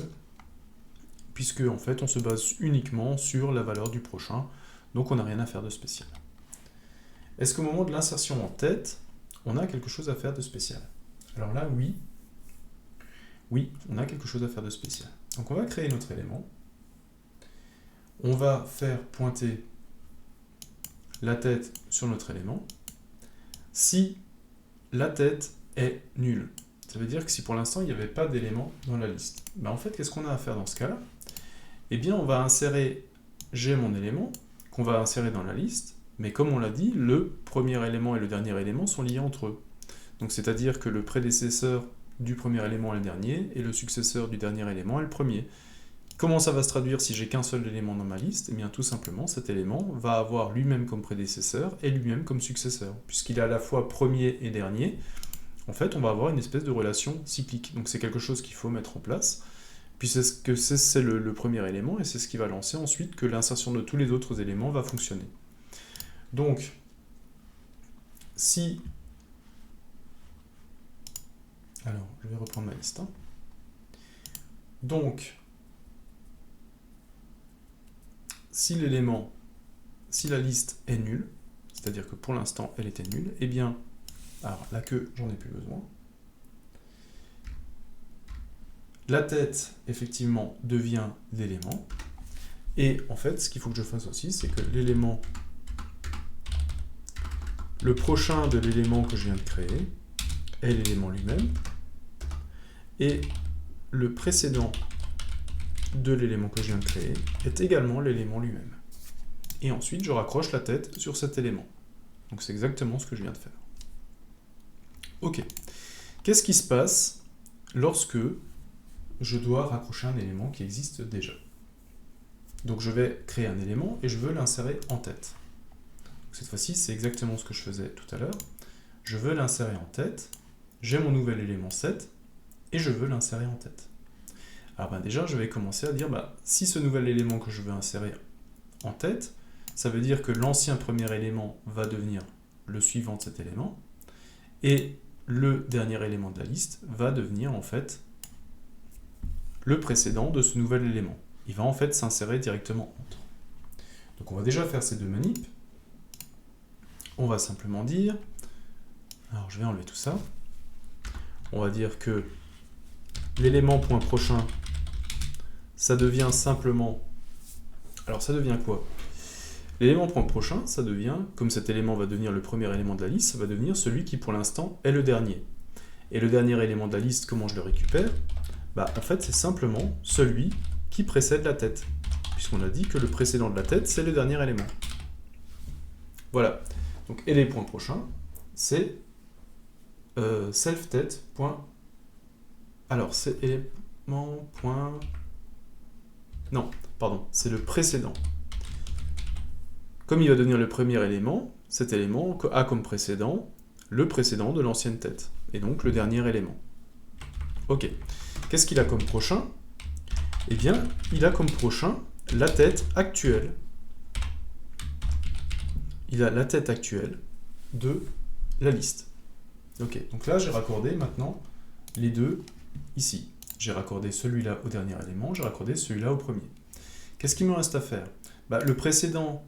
puisque en fait on se base uniquement sur la valeur du prochain, donc on n'a rien à faire de spécial. Est-ce qu'au moment de l'insertion en tête, on a quelque chose à faire de spécial? Alors là, oui. Oui, on a quelque chose à faire de spécial. Donc on va créer notre élément. On va faire pointer la tête sur notre élément. Si la tête est nulle, ça veut dire que si pour l'instant il n'y avait pas d'élément dans la liste, en fait, qu'est-ce qu'on a à faire dans ce cas-là? Eh bien, on va insérer, j'ai mon élément, qu'on va insérer dans la liste, Mais comme on l'a dit, le premier élément et le dernier élément sont liés entre eux. Donc c'est-à-dire que le prédécesseur du premier élément est le dernier, et le successeur du dernier élément est le premier. Comment ça va se traduire si j'ai qu'un seul élément dans ma liste? Eh bien tout simplement, cet élément va avoir lui-même comme prédécesseur et lui-même comme successeur. Puisqu'il est à la fois premier et dernier, en fait on va avoir une espèce de relation cyclique. Donc c'est quelque chose qu'il faut mettre en place, puisque c'est le premier élément, et c'est ce qui va lancer ensuite que l'insertion de tous les autres éléments va fonctionner. Donc, si... Alors, je vais reprendre ma liste. Donc, si la liste est nulle, c'est-à-dire que pour l'instant elle était nulle, eh bien, alors la queue, j'en ai plus besoin. La tête, effectivement, devient l'élément. Et en fait, ce qu'il faut que je fasse aussi, c'est que l'élément, le prochain de l'élément que je viens de créer, est l'élément lui-même. Et le précédent de l'élément que je viens de créer est également l'élément lui-même. Et ensuite, je raccroche la tête sur cet élément. Donc c'est exactement ce que je viens de faire. Ok. Qu'est-ce qui se passe lorsque je dois raccrocher un élément qui existe déjà? Donc je vais créer un élément et je veux l'insérer en tête. Donc cette fois-ci, c'est exactement ce que je faisais tout à l'heure. Je veux l'insérer en tête, j'ai mon nouvel élément 7, et je veux l'insérer en tête. Alors déjà, je vais commencer à dire, si ce nouvel élément que je veux insérer en tête, ça veut dire que l'ancien premier élément va devenir le suivant de cet élément, et le dernier élément de la liste va devenir en fait le précédent de ce nouvel élément. Il va en fait s'insérer directement entre. Donc on va déjà faire ces deux manips. On va simplement dire, alors je vais enlever tout ça, on va dire que l'élément point prochain, ça devient simplement, alors ça devient quoi? L'élément point prochain, ça devient, comme cet élément va devenir le premier élément de la liste, ça va devenir celui qui pour l'instant est le dernier. Et le dernier élément de la liste, comment je le récupère? En fait c'est simplement celui qui précède la tête, puisqu'on a dit que le précédent de la tête, c'est le dernier élément. Voilà. Donc, et les points prochains, c'est self-tête. Alors, c'est élément point... Non, pardon, c'est le précédent. Comme il va devenir le premier élément, cet élément a comme précédent le précédent de l'ancienne tête, et donc le dernier élément. Ok. Qu'est-ce qu'il a comme prochain? Eh bien, il a comme prochain la tête actuelle. Il a la tête actuelle de la liste. Ok, donc là j'ai raccordé maintenant les deux ici. J'ai raccordé celui-là au dernier élément, j'ai raccordé celui-là au premier. Qu'est-ce qu'il me reste à faire? Le précédent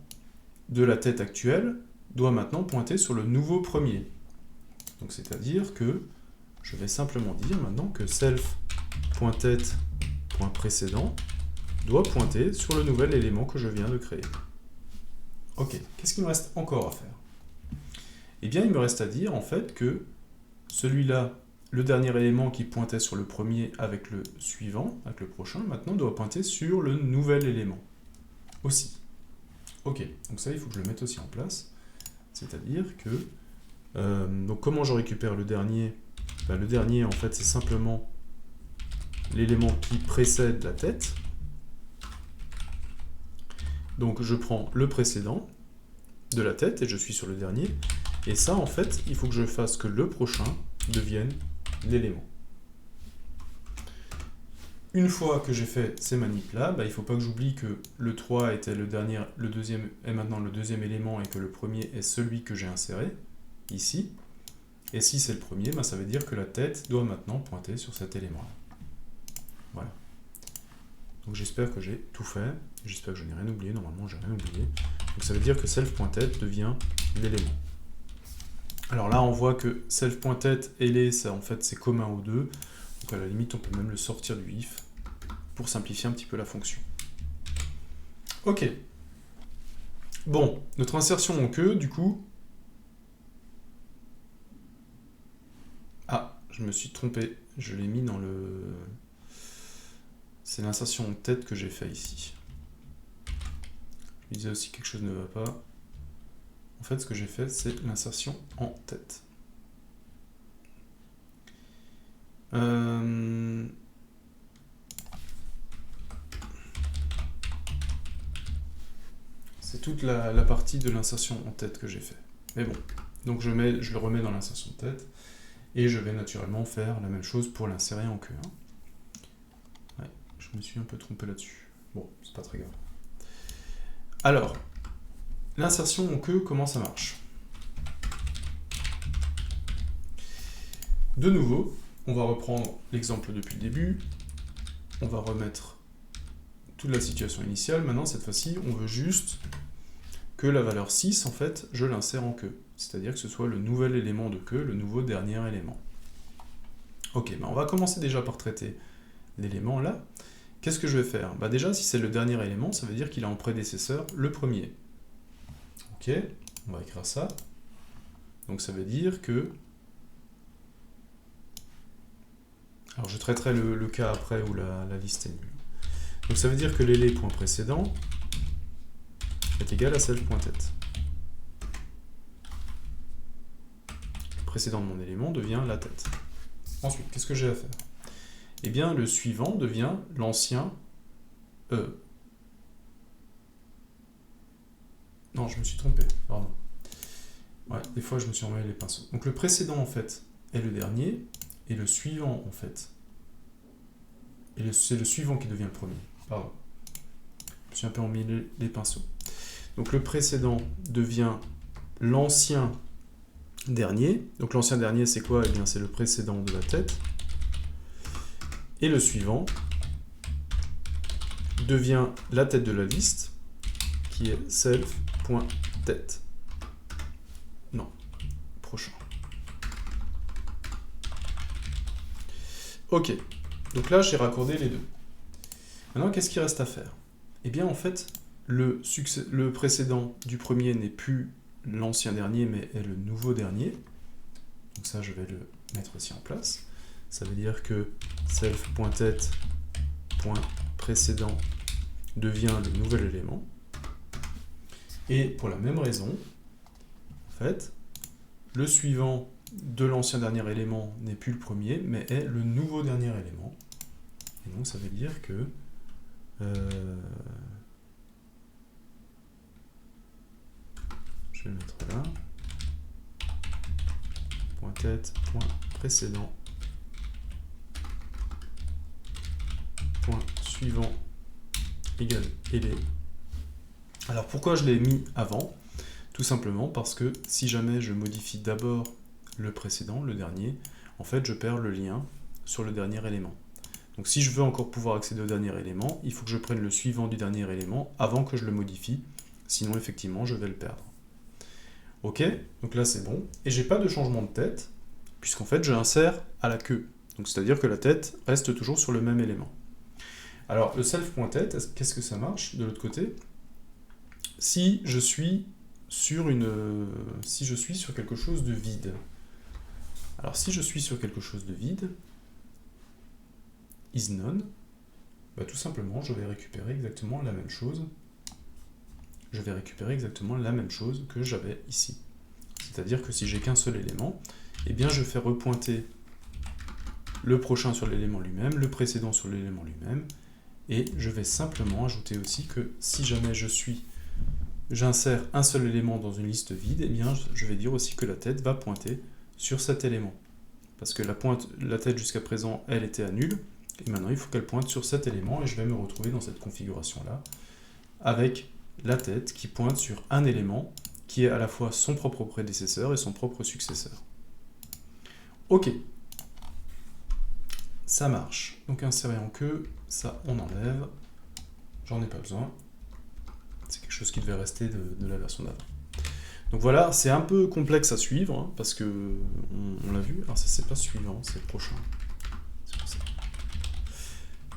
de la tête actuelle doit maintenant pointer sur le nouveau premier. Donc c'est-à-dire que je vais simplement dire maintenant que self.tête.précédent doit pointer sur le nouvel élément que je viens de créer. Ok, qu'est-ce qu'il me reste encore à faire? Eh bien, il me reste à dire en fait que celui-là, le dernier élément qui pointait sur le premier avec le suivant, avec le prochain, maintenant doit pointer sur le nouvel élément aussi. Ok, donc ça, il faut que je le mette aussi en place. C'est-à-dire que... donc comment je récupère le dernier? Le dernier, en fait, c'est simplement l'élément qui précède la tête. Donc je prends le précédent de la tête et je suis sur le dernier. Et ça, en fait, il faut que je fasse que le prochain devienne l'élément. Une fois que j'ai fait ces manips-là, il ne faut pas que j'oublie que le 3 était le deuxième est maintenant le deuxième élément et que le premier est celui que j'ai inséré, ici. Et si c'est le premier, ça veut dire que la tête doit maintenant pointer sur cet élément-là. Voilà. Donc j'espère que j'ai tout fait. J'espère que je n'ai rien oublié. Normalement, je n'ai rien oublié. Donc ça veut dire que self.tête devient l'élément. Alors là, on voit que self.tête et les, ça en fait c'est commun aux deux. Donc à la limite, on peut même le sortir du if pour simplifier un petit peu la fonction. Ok. Bon, notre insertion en queue, du coup... Ah, je me suis trompé. Je l'ai mis dans le... C'est l'insertion en tête que j'ai fait ici. Je disais aussi quelque chose ne va pas. en fait, ce que j'ai fait, c'est l'insertion en tête. C'est toute la partie de l'insertion en tête que j'ai fait. Mais bon, donc je le remets dans l'insertion de tête, et je vais naturellement faire la même chose pour l'insérer en queue. Ouais, je me suis un peu trompé là-dessus. Bon, c'est pas très grave. Alors, l'insertion en queue, comment ça marche? De nouveau, on va reprendre l'exemple depuis le début, on va remettre toute la situation initiale. Maintenant, cette fois-ci, on veut juste que la valeur 6, en fait, je l'insère en queue. C'est-à-dire que ce soit le nouvel élément de queue, le nouveau dernier élément. Ok, on va commencer déjà par traiter l'élément là. Qu'est-ce que je vais faire? Déjà, si c'est le dernier élément, ça veut dire qu'il a en prédécesseur le premier. Ok, on va écrire ça. Donc ça veut dire que... Alors je traiterai le cas après où la liste est nulle. Donc ça veut dire que l'élé.précédent est égal à self.tête. Le précédent de mon élément devient la tête. Ensuite, qu'est-ce que j'ai à faire? Eh bien, le suivant devient l'ancien... Non, je me suis trompé, pardon. Ouais, des fois je me suis emmêlé les pinceaux. Donc le précédent, en fait, est le dernier, et le suivant, en fait... Et c'est le suivant qui devient le premier. Pardon. Je me suis un peu emmêlé les pinceaux. Donc le précédent devient l'ancien dernier. Donc l'ancien dernier, c'est quoi? Eh bien, c'est le précédent de la tête. Et le suivant devient la tête de la liste, qui est self.tête. Non, prochain. Ok, donc là, j'ai raccordé les deux. Maintenant, qu'est-ce qu'il reste à faire? Eh bien, en fait, le précédent du premier n'est plus l'ancien dernier, mais est le nouveau dernier. Donc ça, je vais le mettre aussi en place. Ça veut dire que self.tête.précédent devient le nouvel élément. Et pour la même raison, en fait, le suivant de l'ancien dernier élément n'est plus le premier, mais est le nouveau dernier élément. Et donc ça veut dire que je vais le mettre là. Point tête, point précédent, point suivant égale élé. Alors pourquoi je l'ai mis avant? Tout simplement parce que si jamais je modifie d'abord le précédent, le dernier, en fait je perds le lien sur le dernier élément. Donc si je veux encore pouvoir accéder au dernier élément, il faut que je prenne le suivant du dernier élément avant que je le modifie, sinon effectivement je vais le perdre. Ok, donc là c'est bon, et j'ai pas de changement de tête, puisqu'en fait je l'insère à la queue. Donc c'est-à-dire que la tête reste toujours sur le même élément. Alors le self.tête, qu'est-ce que ça marche de l'autre côté? Si je suis sur quelque chose de vide. Alors si je suis sur quelque chose de vide, isNone, tout simplement je vais récupérer exactement la même chose. Je vais récupérer exactement la même chose que j'avais ici. C'est-à-dire que si j'ai qu'un seul élément, eh bien je fais repointer le prochain sur l'élément lui-même, le précédent sur l'élément lui-même, et je vais simplement ajouter aussi que si jamais j'insère un seul élément dans une liste vide, eh bien je vais dire aussi que la tête va pointer sur cet élément. Parce que la tête jusqu'à présent, elle était à nul, et maintenant il faut qu'elle pointe sur cet élément, et je vais me retrouver dans cette configuration-là, avec la tête qui pointe sur un élément, qui est à la fois son propre prédécesseur et son propre successeur. Ok, ça marche. Donc insérer en queue, ça on enlève, j'en ai pas besoin. C'est quelque chose qui devait rester de la version d'avant. Donc voilà, c'est un peu complexe à suivre, hein, parce que on l'a vu. Alors ça c'est pas suivant, c'est prochain. C'est pour ça.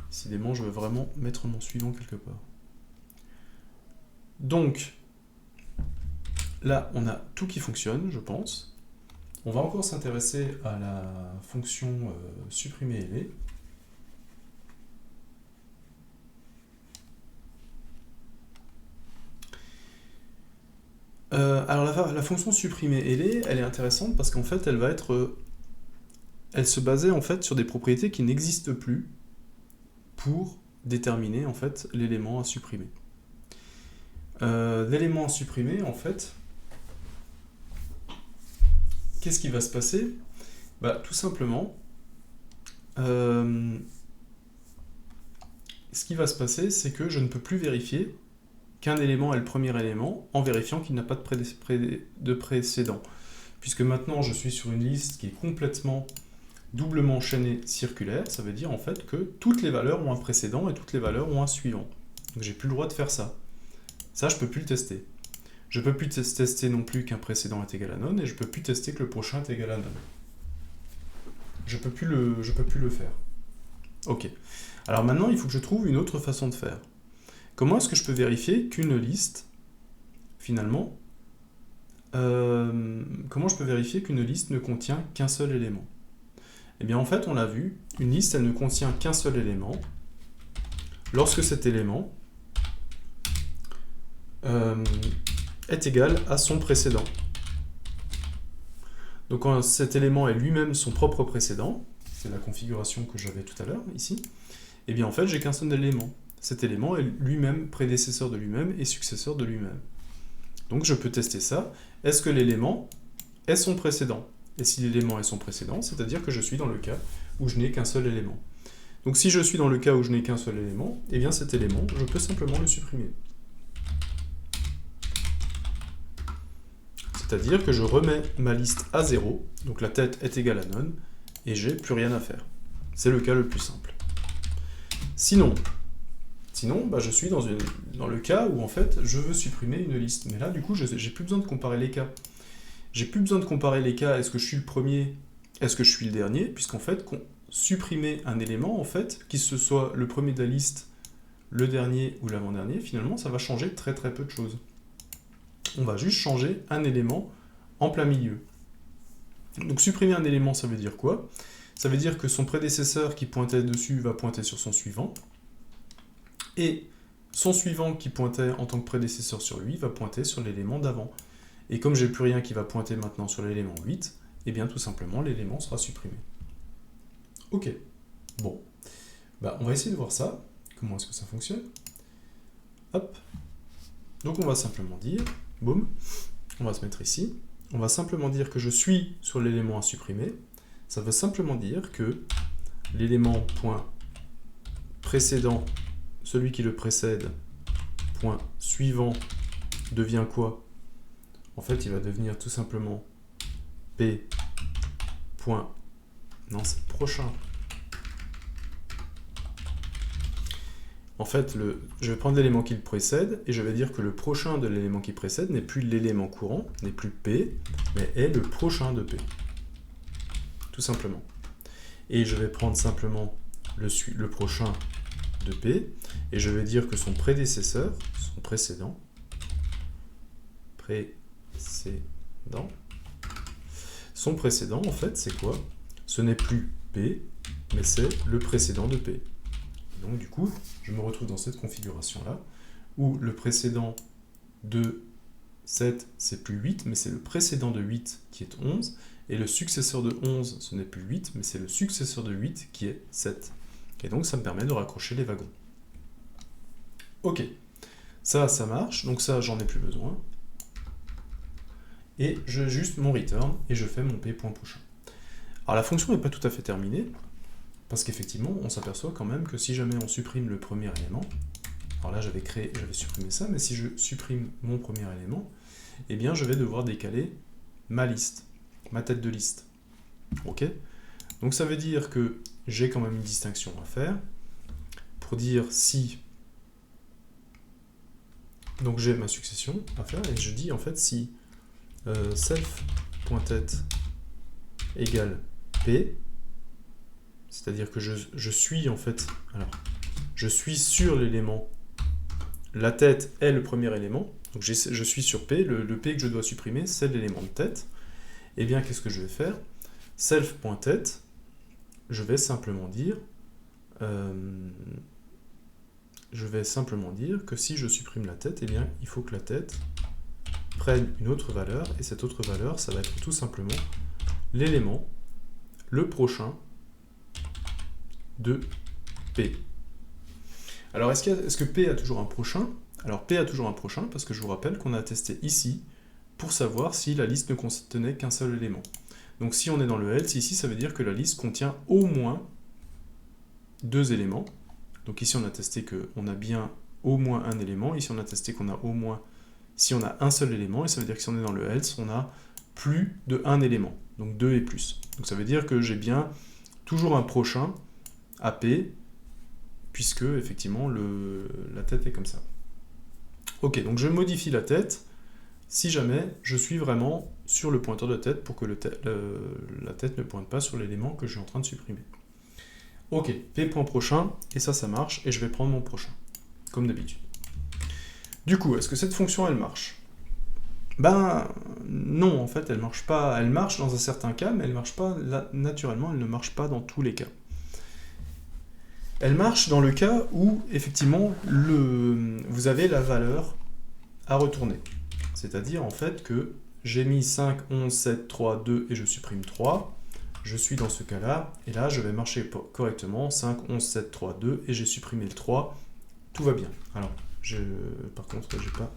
Décidément, je veux vraiment mettre mon suivant quelque part. Donc, là, on a tout qui fonctionne, je pense. On va encore s'intéresser à la fonction supprimer élé. Alors la fonction supprimer elle est intéressante parce qu'en fait elle se basait en fait sur des propriétés qui n'existent plus pour déterminer en fait l'élément à supprimer. L'élément à supprimer en fait, qu'est-ce qui va se passer? Bah, tout simplement, ce qui va se passer, c'est que je ne peux plus vérifier qu'un élément est le premier élément en vérifiant qu'il n'a pas de précédent. Puisque maintenant je suis sur une liste qui est complètement doublement chaînée circulaire, ça veut dire en fait que toutes les valeurs ont un précédent et toutes les valeurs ont un suivant. Donc j'ai plus le droit de faire ça. Ça, je peux plus le tester. Je peux plus tester non plus qu'un précédent est égal à none et je peux plus tester que le prochain est égal à none. Je peux plus le faire. Ok. Alors maintenant, il faut que je trouve une autre façon de faire. Comment est-ce que je peux vérifier qu'une liste, finalement, comment je peux vérifier qu'une liste ne contient qu'un seul élément? Eh bien, en fait, on l'a vu, une liste, elle ne contient qu'un seul élément lorsque cet élément est égal à son précédent. Donc, quand cet élément est lui-même son propre précédent, c'est la configuration que j'avais tout à l'heure, ici, eh bien, en fait, j'ai qu'un seul élément. Cet élément est lui-même prédécesseur de lui-même et successeur de lui-même. Donc je peux tester ça. Est-ce que l'élément est son précédent? Et si l'élément est son précédent, c'est-à-dire que je suis dans le cas où je n'ai qu'un seul élément. Donc si je suis dans le cas où je n'ai qu'un seul élément, eh bien cet élément, je peux simplement le supprimer. C'est-à-dire que je remets ma liste à 0, donc la tête est égale à none, et j'ai plus rien à faire. C'est le cas le plus simple. Sinon, bah, je suis dans le cas où en fait je veux supprimer une liste. Mais là, du coup, j'ai plus besoin de comparer les cas. J'ai plus besoin de comparer les cas, est-ce que je suis le premier, est-ce que je suis le dernier, puisqu'en fait, supprimer un élément, en fait, qu'il se soit le premier de la liste, le dernier ou l'avant-dernier, finalement, ça va changer très très peu de choses. On va juste changer un élément en plein milieu. Donc supprimer un élément, ça veut dire quoi? Ça veut dire que son prédécesseur qui pointait dessus va pointer sur son suivant, et son suivant qui pointait en tant que prédécesseur sur lui va pointer sur l'élément d'avant. Et comme j'ai plus rien qui va pointer maintenant sur l'élément 8, eh bien tout simplement l'élément sera supprimé. Ok, bon, bah, on va essayer de voir ça. Comment est-ce que ça fonctionne? Hop, donc on va simplement dire, boum, on va se mettre ici, on va simplement dire que je suis sur l'élément à supprimer. Ça veut simplement dire que l'élément point précédent, celui qui le précède, point suivant, devient quoi? En fait, il va devenir tout simplement P. Point. Non, c'est prochain. En fait, je vais prendre l'élément qui le précède et je vais dire que le prochain de l'élément qui précède n'est plus l'élément courant, n'est plus P, mais est le prochain de P. Tout simplement. Et je vais prendre simplement le prochain de P, et je vais dire que son prédécesseur, son précédent, son précédent, en fait, c'est quoi? Ce n'est plus P, mais c'est le précédent de P. Donc, du coup, je me retrouve dans cette configuration-là, où le précédent de 7, c'est plus 8, mais c'est le précédent de 8 qui est 11, et le successeur de 11, ce n'est plus 8, mais c'est le successeur de 8 qui est 7. Et donc, ça me permet de raccrocher les wagons. Ok, ça marche, donc ça, j'en ai plus besoin. Et je juste mon return, et je fais mon p.prochain. Alors, la fonction n'est pas tout à fait terminée, parce qu'effectivement, on s'aperçoit quand même que si jamais on supprime le premier élément, alors là, j'avais supprimé ça, mais si je supprime mon premier élément, eh bien, je vais devoir décaler ma liste, ma tête de liste. Ok? Donc, ça veut dire que j'ai quand même une distinction à faire pour dire si... Donc, j'ai ma succession à faire, et je dis en fait si self.tête égale P, c'est-à-dire que je suis en fait... Alors, je suis sur l'élément... La tête est le premier élément, donc je suis sur P, le P que je dois supprimer, c'est l'élément de tête. Eh bien, qu'est-ce que je vais faire? Self.tête, je vais simplement dire que si je supprime la tête, eh bien, il faut que la tête prenne une autre valeur, et cette autre valeur, ça va être tout simplement l'élément, le prochain de P. Alors, est-ce que P a toujours un prochain? Alors, P a toujours un prochain, parce que je vous rappelle qu'on a testé ici pour savoir si la liste ne contenait qu'un seul élément. Donc, si on est dans le else, ici, ça veut dire que la liste contient au moins 2 éléments. Donc ici, on a testé qu'on a bien au moins un élément. Ici, on a testé qu'on a au moins, si on a un seul élément, et ça veut dire que si on est dans le else, on a plus de un élément, donc 2 et plus. Donc ça veut dire que j'ai bien toujours un prochain à P, puisque effectivement la tête est comme ça. Ok, donc je modifie la tête si jamais je suis vraiment sur le pointeur de tête pour que la tête ne pointe pas sur l'élément que je suis en train de supprimer. Ok, P point prochain, et ça marche, et je vais prendre mon prochain, comme d'habitude. Du coup, est-ce que cette fonction, elle marche? Ben, non, en fait, elle marche pas. Elle marche dans un certain cas, mais elle marche pas, naturellement, elle ne marche pas dans tous les cas. Elle marche dans le cas où, effectivement, vous avez la valeur à retourner. C'est-à-dire, en fait, que j'ai mis 5, 11, 7, 3, 2, et je supprime 3. Je suis dans ce cas-là, et là, je vais marcher correctement, 5, 11, 7, 3, 2, et j'ai supprimé le 3, tout va bien. Alors, par contre, j'ai pas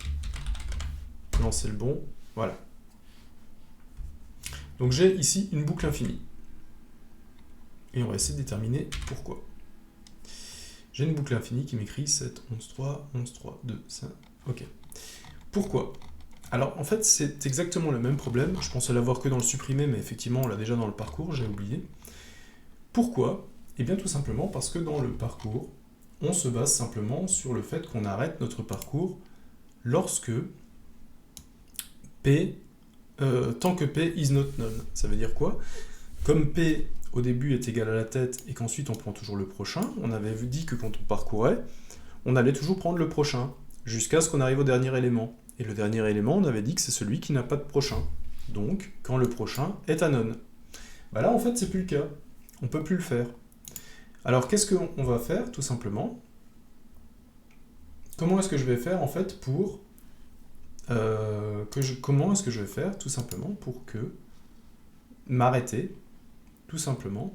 lancé le bon, voilà. Donc j'ai ici une boucle infinie. Et on va essayer de déterminer pourquoi. J'ai une boucle infinie qui m'écrit 7, 11, 3, 11, 3, 2, 5, ok. Pourquoi? Alors, en fait, c'est exactement le même problème. Je pensais l'avoir que dans le supprimé, mais effectivement, on l'a déjà dans le parcours, j'ai oublié. Pourquoi? Eh bien, tout simplement parce que dans le parcours, on se base simplement sur le fait qu'on arrête notre parcours lorsque P, tant que P is not none. Ça veut dire quoi? Comme P, au début, est égal à la tête, et qu'ensuite on prend toujours le prochain, on avait dit que quand on parcourait, on allait toujours prendre le prochain, jusqu'à ce qu'on arrive au dernier élément. Et le dernier élément, on avait dit que c'est celui qui n'a pas de prochain. Donc, quand le prochain est un none. Bah là, en fait, c'est plus le cas. On ne peut plus le faire. Alors, qu'est-ce qu'on va faire, tout simplement? Comment est-ce que je vais faire, en fait, pour... comment est-ce que je vais faire, tout simplement, pour que... m'arrêter, tout simplement,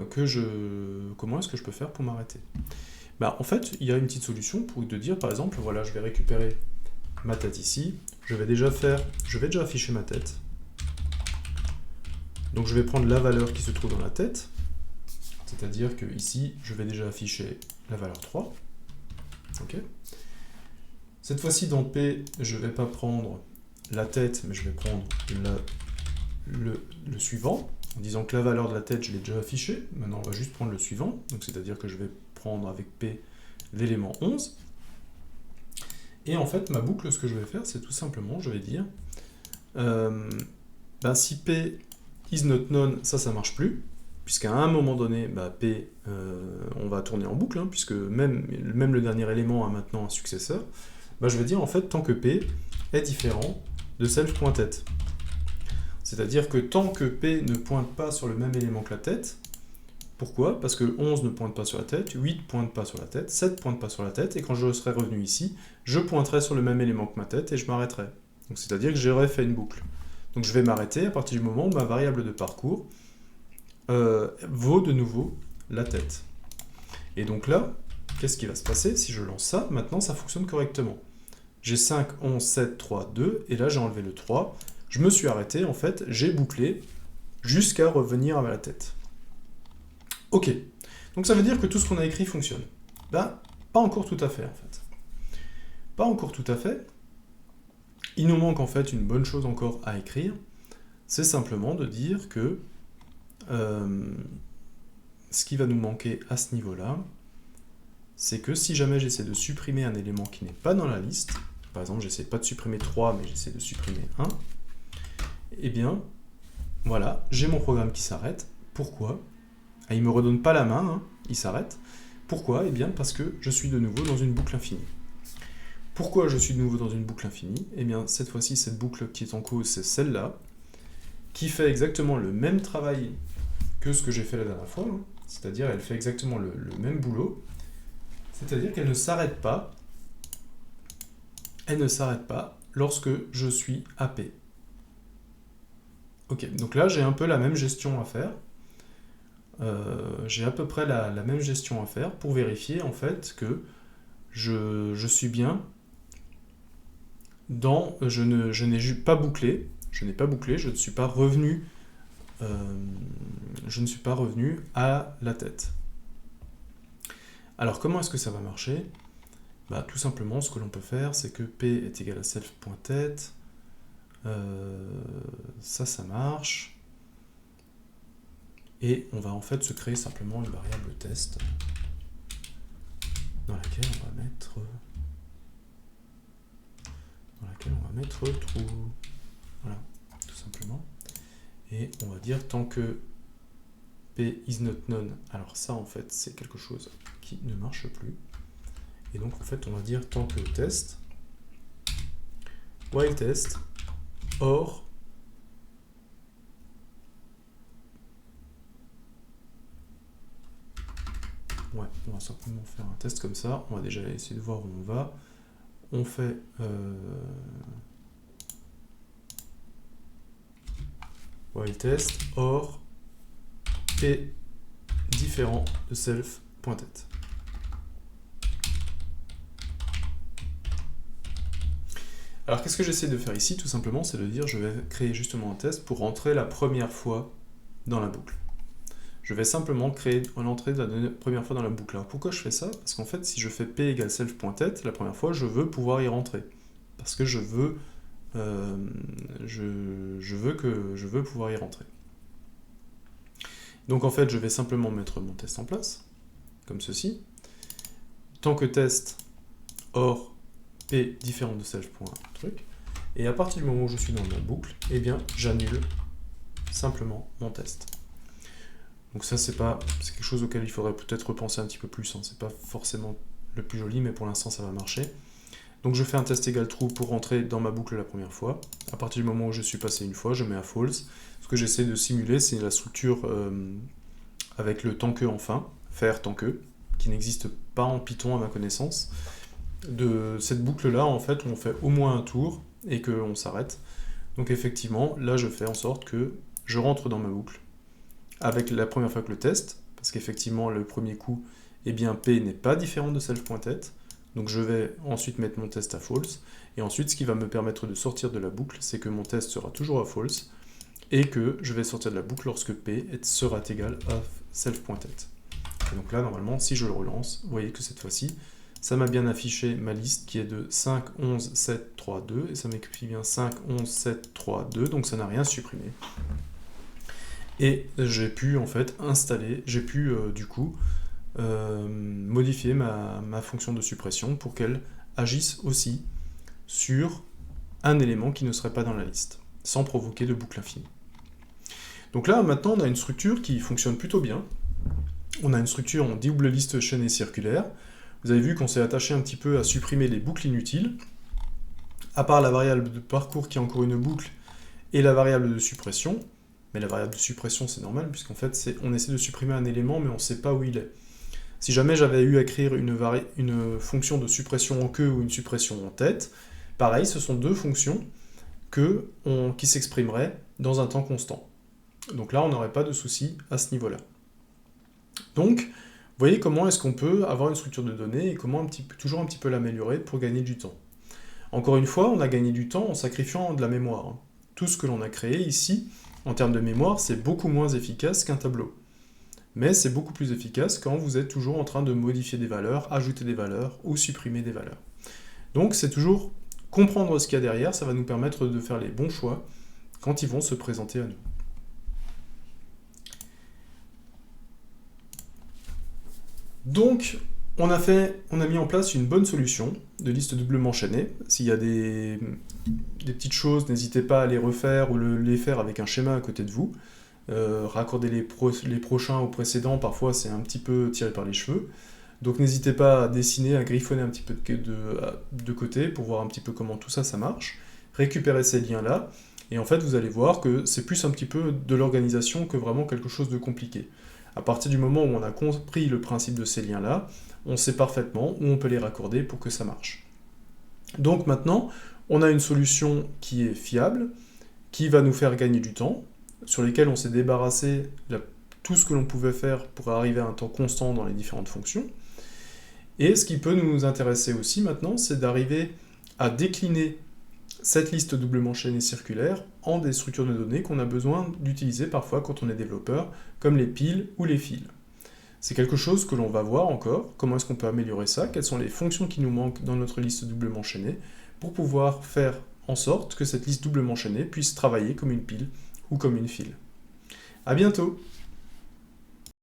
comment est-ce que je peux faire pour m'arrêter? Bah, en fait, il y a une petite solution pour te dire, par exemple, voilà, je vais récupérer ma tête ici, je vais déjà afficher ma tête. Donc je vais prendre la valeur qui se trouve dans la tête, c'est-à-dire que ici, je vais déjà afficher la valeur 3. Ok. Cette fois-ci, dans P, je ne vais pas prendre la tête, mais je vais prendre le suivant, en disant que la valeur de la tête, je l'ai déjà affichée. Maintenant, on va juste prendre le suivant, donc c'est-à-dire que je vais prendre avec P l'élément 11. Et en fait, ma boucle, ce que je vais faire, c'est tout simplement, je vais dire, si P is not none, ça marche plus, puisqu'à un moment donné, P, on va tourner en boucle, hein, puisque même le dernier élément a maintenant un successeur, je vais dire, en fait, tant que P est différent de self.tête. C'est-à-dire que tant que P ne pointe pas sur le même élément que la tête, pourquoi? Parce que 11 ne pointe pas sur la tête, 8 ne pointe pas sur la tête, 7 ne pointe pas sur la tête, et quand je serai revenu ici, je pointerai sur le même élément que ma tête et je m'arrêterai. Donc c'est-à-dire que j'aurai fait une boucle. Donc je vais m'arrêter à partir du moment où ma variable de parcours vaut de nouveau la tête. Et donc là, qu'est-ce qui va se passer? Si je lance ça, maintenant ça fonctionne correctement. J'ai 5, 11, 7, 3, 2, et là j'ai enlevé le 3. Je me suis arrêté, en fait, j'ai bouclé jusqu'à revenir à la tête. Ok, donc ça veut dire que tout ce qu'on a écrit fonctionne. Pas encore tout à fait, en fait. Pas encore tout à fait. Il nous manque en fait une bonne chose encore à écrire, c'est simplement de dire que ce qui va nous manquer à ce niveau-là, c'est que si jamais j'essaie de supprimer un élément qui n'est pas dans la liste, par exemple j'essaie pas de supprimer 3, mais j'essaie de supprimer 1, eh bien, voilà, j'ai mon programme qui s'arrête. Pourquoi? Il ne me redonne pas la main, hein, il s'arrête. Pourquoi? Eh bien parce que je suis de nouveau dans une boucle infinie. Pourquoi je suis de nouveau dans une boucle infinie? Eh bien cette fois-ci, cette boucle qui est en cause, c'est celle-là, qui fait exactement le même travail que ce que j'ai fait la dernière fois, hein. C'est-à-dire elle fait exactement le même boulot, c'est-à-dire qu'elle ne s'arrête pas, lorsque je suis à P. Ok, donc là j'ai un peu la même gestion à faire. J'ai à peu près la même gestion à faire pour vérifier en fait que je suis bien dans... Je n'ai pas bouclé, je ne suis pas revenu à la tête. Alors comment est-ce que ça va marcher? Tout simplement, ce que l'on peut faire, c'est que P est égal à self.tête. Ça marche. Et on va en fait se créer simplement une variable test dans laquelle on va mettre true. Voilà, tout simplement. Et on va dire tant que P is not none, alors ça en fait c'est quelque chose qui ne marche plus. Et donc en fait on va dire tant que test, while test, or ouais, on va simplement faire un test comme ça. On va déjà essayer de voir où on va. On fait while test, or est différent de self.tête. Alors qu'est-ce que j'essaie de faire ici? Tout simplement, c'est de dire je vais créer justement un test pour rentrer la première fois dans la boucle. Je vais simplement créer l'entrée de la première fois dans la boucle. Alors pourquoi je fais ça? Parce qu'en fait, si je fais p égale self.tête, la première fois, je veux pouvoir y rentrer. Parce que je veux pouvoir y rentrer. Donc en fait, je vais simplement mettre mon test en place, comme ceci. Tant que test, or p différent de self.truc. Et à partir du moment où je suis dans ma boucle, eh bien, j'annule simplement mon test. Donc ça, c'est quelque chose auquel il faudrait peut-être repenser un petit peu plus. Hein. C'est pas forcément le plus joli, mais pour l'instant, ça va marcher. Donc je fais un test égal true pour rentrer dans ma boucle la première fois. À partir du moment où je suis passé une fois, je mets à false. Ce que j'essaie de simuler, c'est la structure avec le tant que en fin, faire tant que, qui n'existe pas en Python à ma connaissance. De cette boucle-là, en fait, on fait au moins un tour et qu'on s'arrête. Donc effectivement, là, je fais en sorte que je rentre dans ma boucle avec la première fois que le test, parce qu'effectivement, le premier coup, eh bien, P n'est pas différent de self.tête, donc je vais ensuite mettre mon test à false, et ensuite, ce qui va me permettre de sortir de la boucle, c'est que mon test sera toujours à false, et que je vais sortir de la boucle lorsque P sera égal à self.tête. Et donc là, normalement, si je le relance, vous voyez que cette fois-ci, ça m'a bien affiché ma liste qui est de 5, 11, 7, 3, 2, et ça m'écrit bien 5, 11, 7, 3, 2, donc ça n'a rien supprimé. Et j'ai pu en fait installer, j'ai pu du coup modifier ma fonction de suppression pour qu'elle agisse aussi sur un élément qui ne serait pas dans la liste, sans provoquer de boucle infinie. Donc là, maintenant, on a une structure qui fonctionne plutôt bien. On a une structure en double liste chaînée circulaire. Vous avez vu qu'on s'est attaché un petit peu à supprimer les boucles inutiles, à part la variable de parcours qui est encore une boucle, et la variable de suppression. Mais la variable de suppression, c'est normal, puisqu'en fait, on essaie de supprimer un élément, mais on ne sait pas où il est. Si jamais j'avais eu à écrire une fonction de suppression en queue ou une suppression en tête, pareil, ce sont deux fonctions qui s'exprimeraient dans un temps constant. Donc là, on n'aurait pas de souci à ce niveau-là. Donc, vous voyez comment est-ce qu'on peut avoir une structure de données et comment toujours un petit peu l'améliorer pour gagner du temps. Encore une fois, on a gagné du temps en sacrifiant de la mémoire. Hein. Tout ce que l'on a créé ici, en termes de mémoire, c'est beaucoup moins efficace qu'un tableau. Mais c'est beaucoup plus efficace quand vous êtes toujours en train de modifier des valeurs, ajouter des valeurs ou supprimer des valeurs. Donc c'est toujours comprendre ce qu'il y a derrière, ça va nous permettre de faire les bons choix quand ils vont se présenter à nous. Donc, on a mis en place une bonne solution de liste doublement chaînée. S'il y a des petites choses, n'hésitez pas à les refaire ou les faire avec un schéma à côté de vous. Raccorder les prochains aux précédents, parfois c'est un petit peu tiré par les cheveux. Donc n'hésitez pas à dessiner, à griffonner un petit peu de côté pour voir un petit peu comment tout ça marche. Récupérez ces liens-là, et en fait vous allez voir que c'est plus un petit peu de l'organisation que vraiment quelque chose de compliqué. À partir du moment où on a compris le principe de ces liens-là, on sait parfaitement où on peut les raccorder pour que ça marche. Donc maintenant, On a une solution qui est fiable, qui va nous faire gagner du temps, sur lesquels on s'est débarrassé de tout ce que l'on pouvait faire pour arriver à un temps constant dans les différentes fonctions. Et ce qui peut nous intéresser aussi maintenant, c'est d'arriver à décliner cette liste doublement chaînée circulaire en des structures de données qu'on a besoin d'utiliser parfois quand on est développeur, comme les piles ou les fils. C'est quelque chose que l'on va voir encore, comment est-ce qu'on peut améliorer ça, quelles sont les fonctions qui nous manquent dans notre liste doublement chaînée, pour pouvoir faire en sorte que cette liste doublement chaînée puisse travailler comme une pile ou comme une file. À bientôt!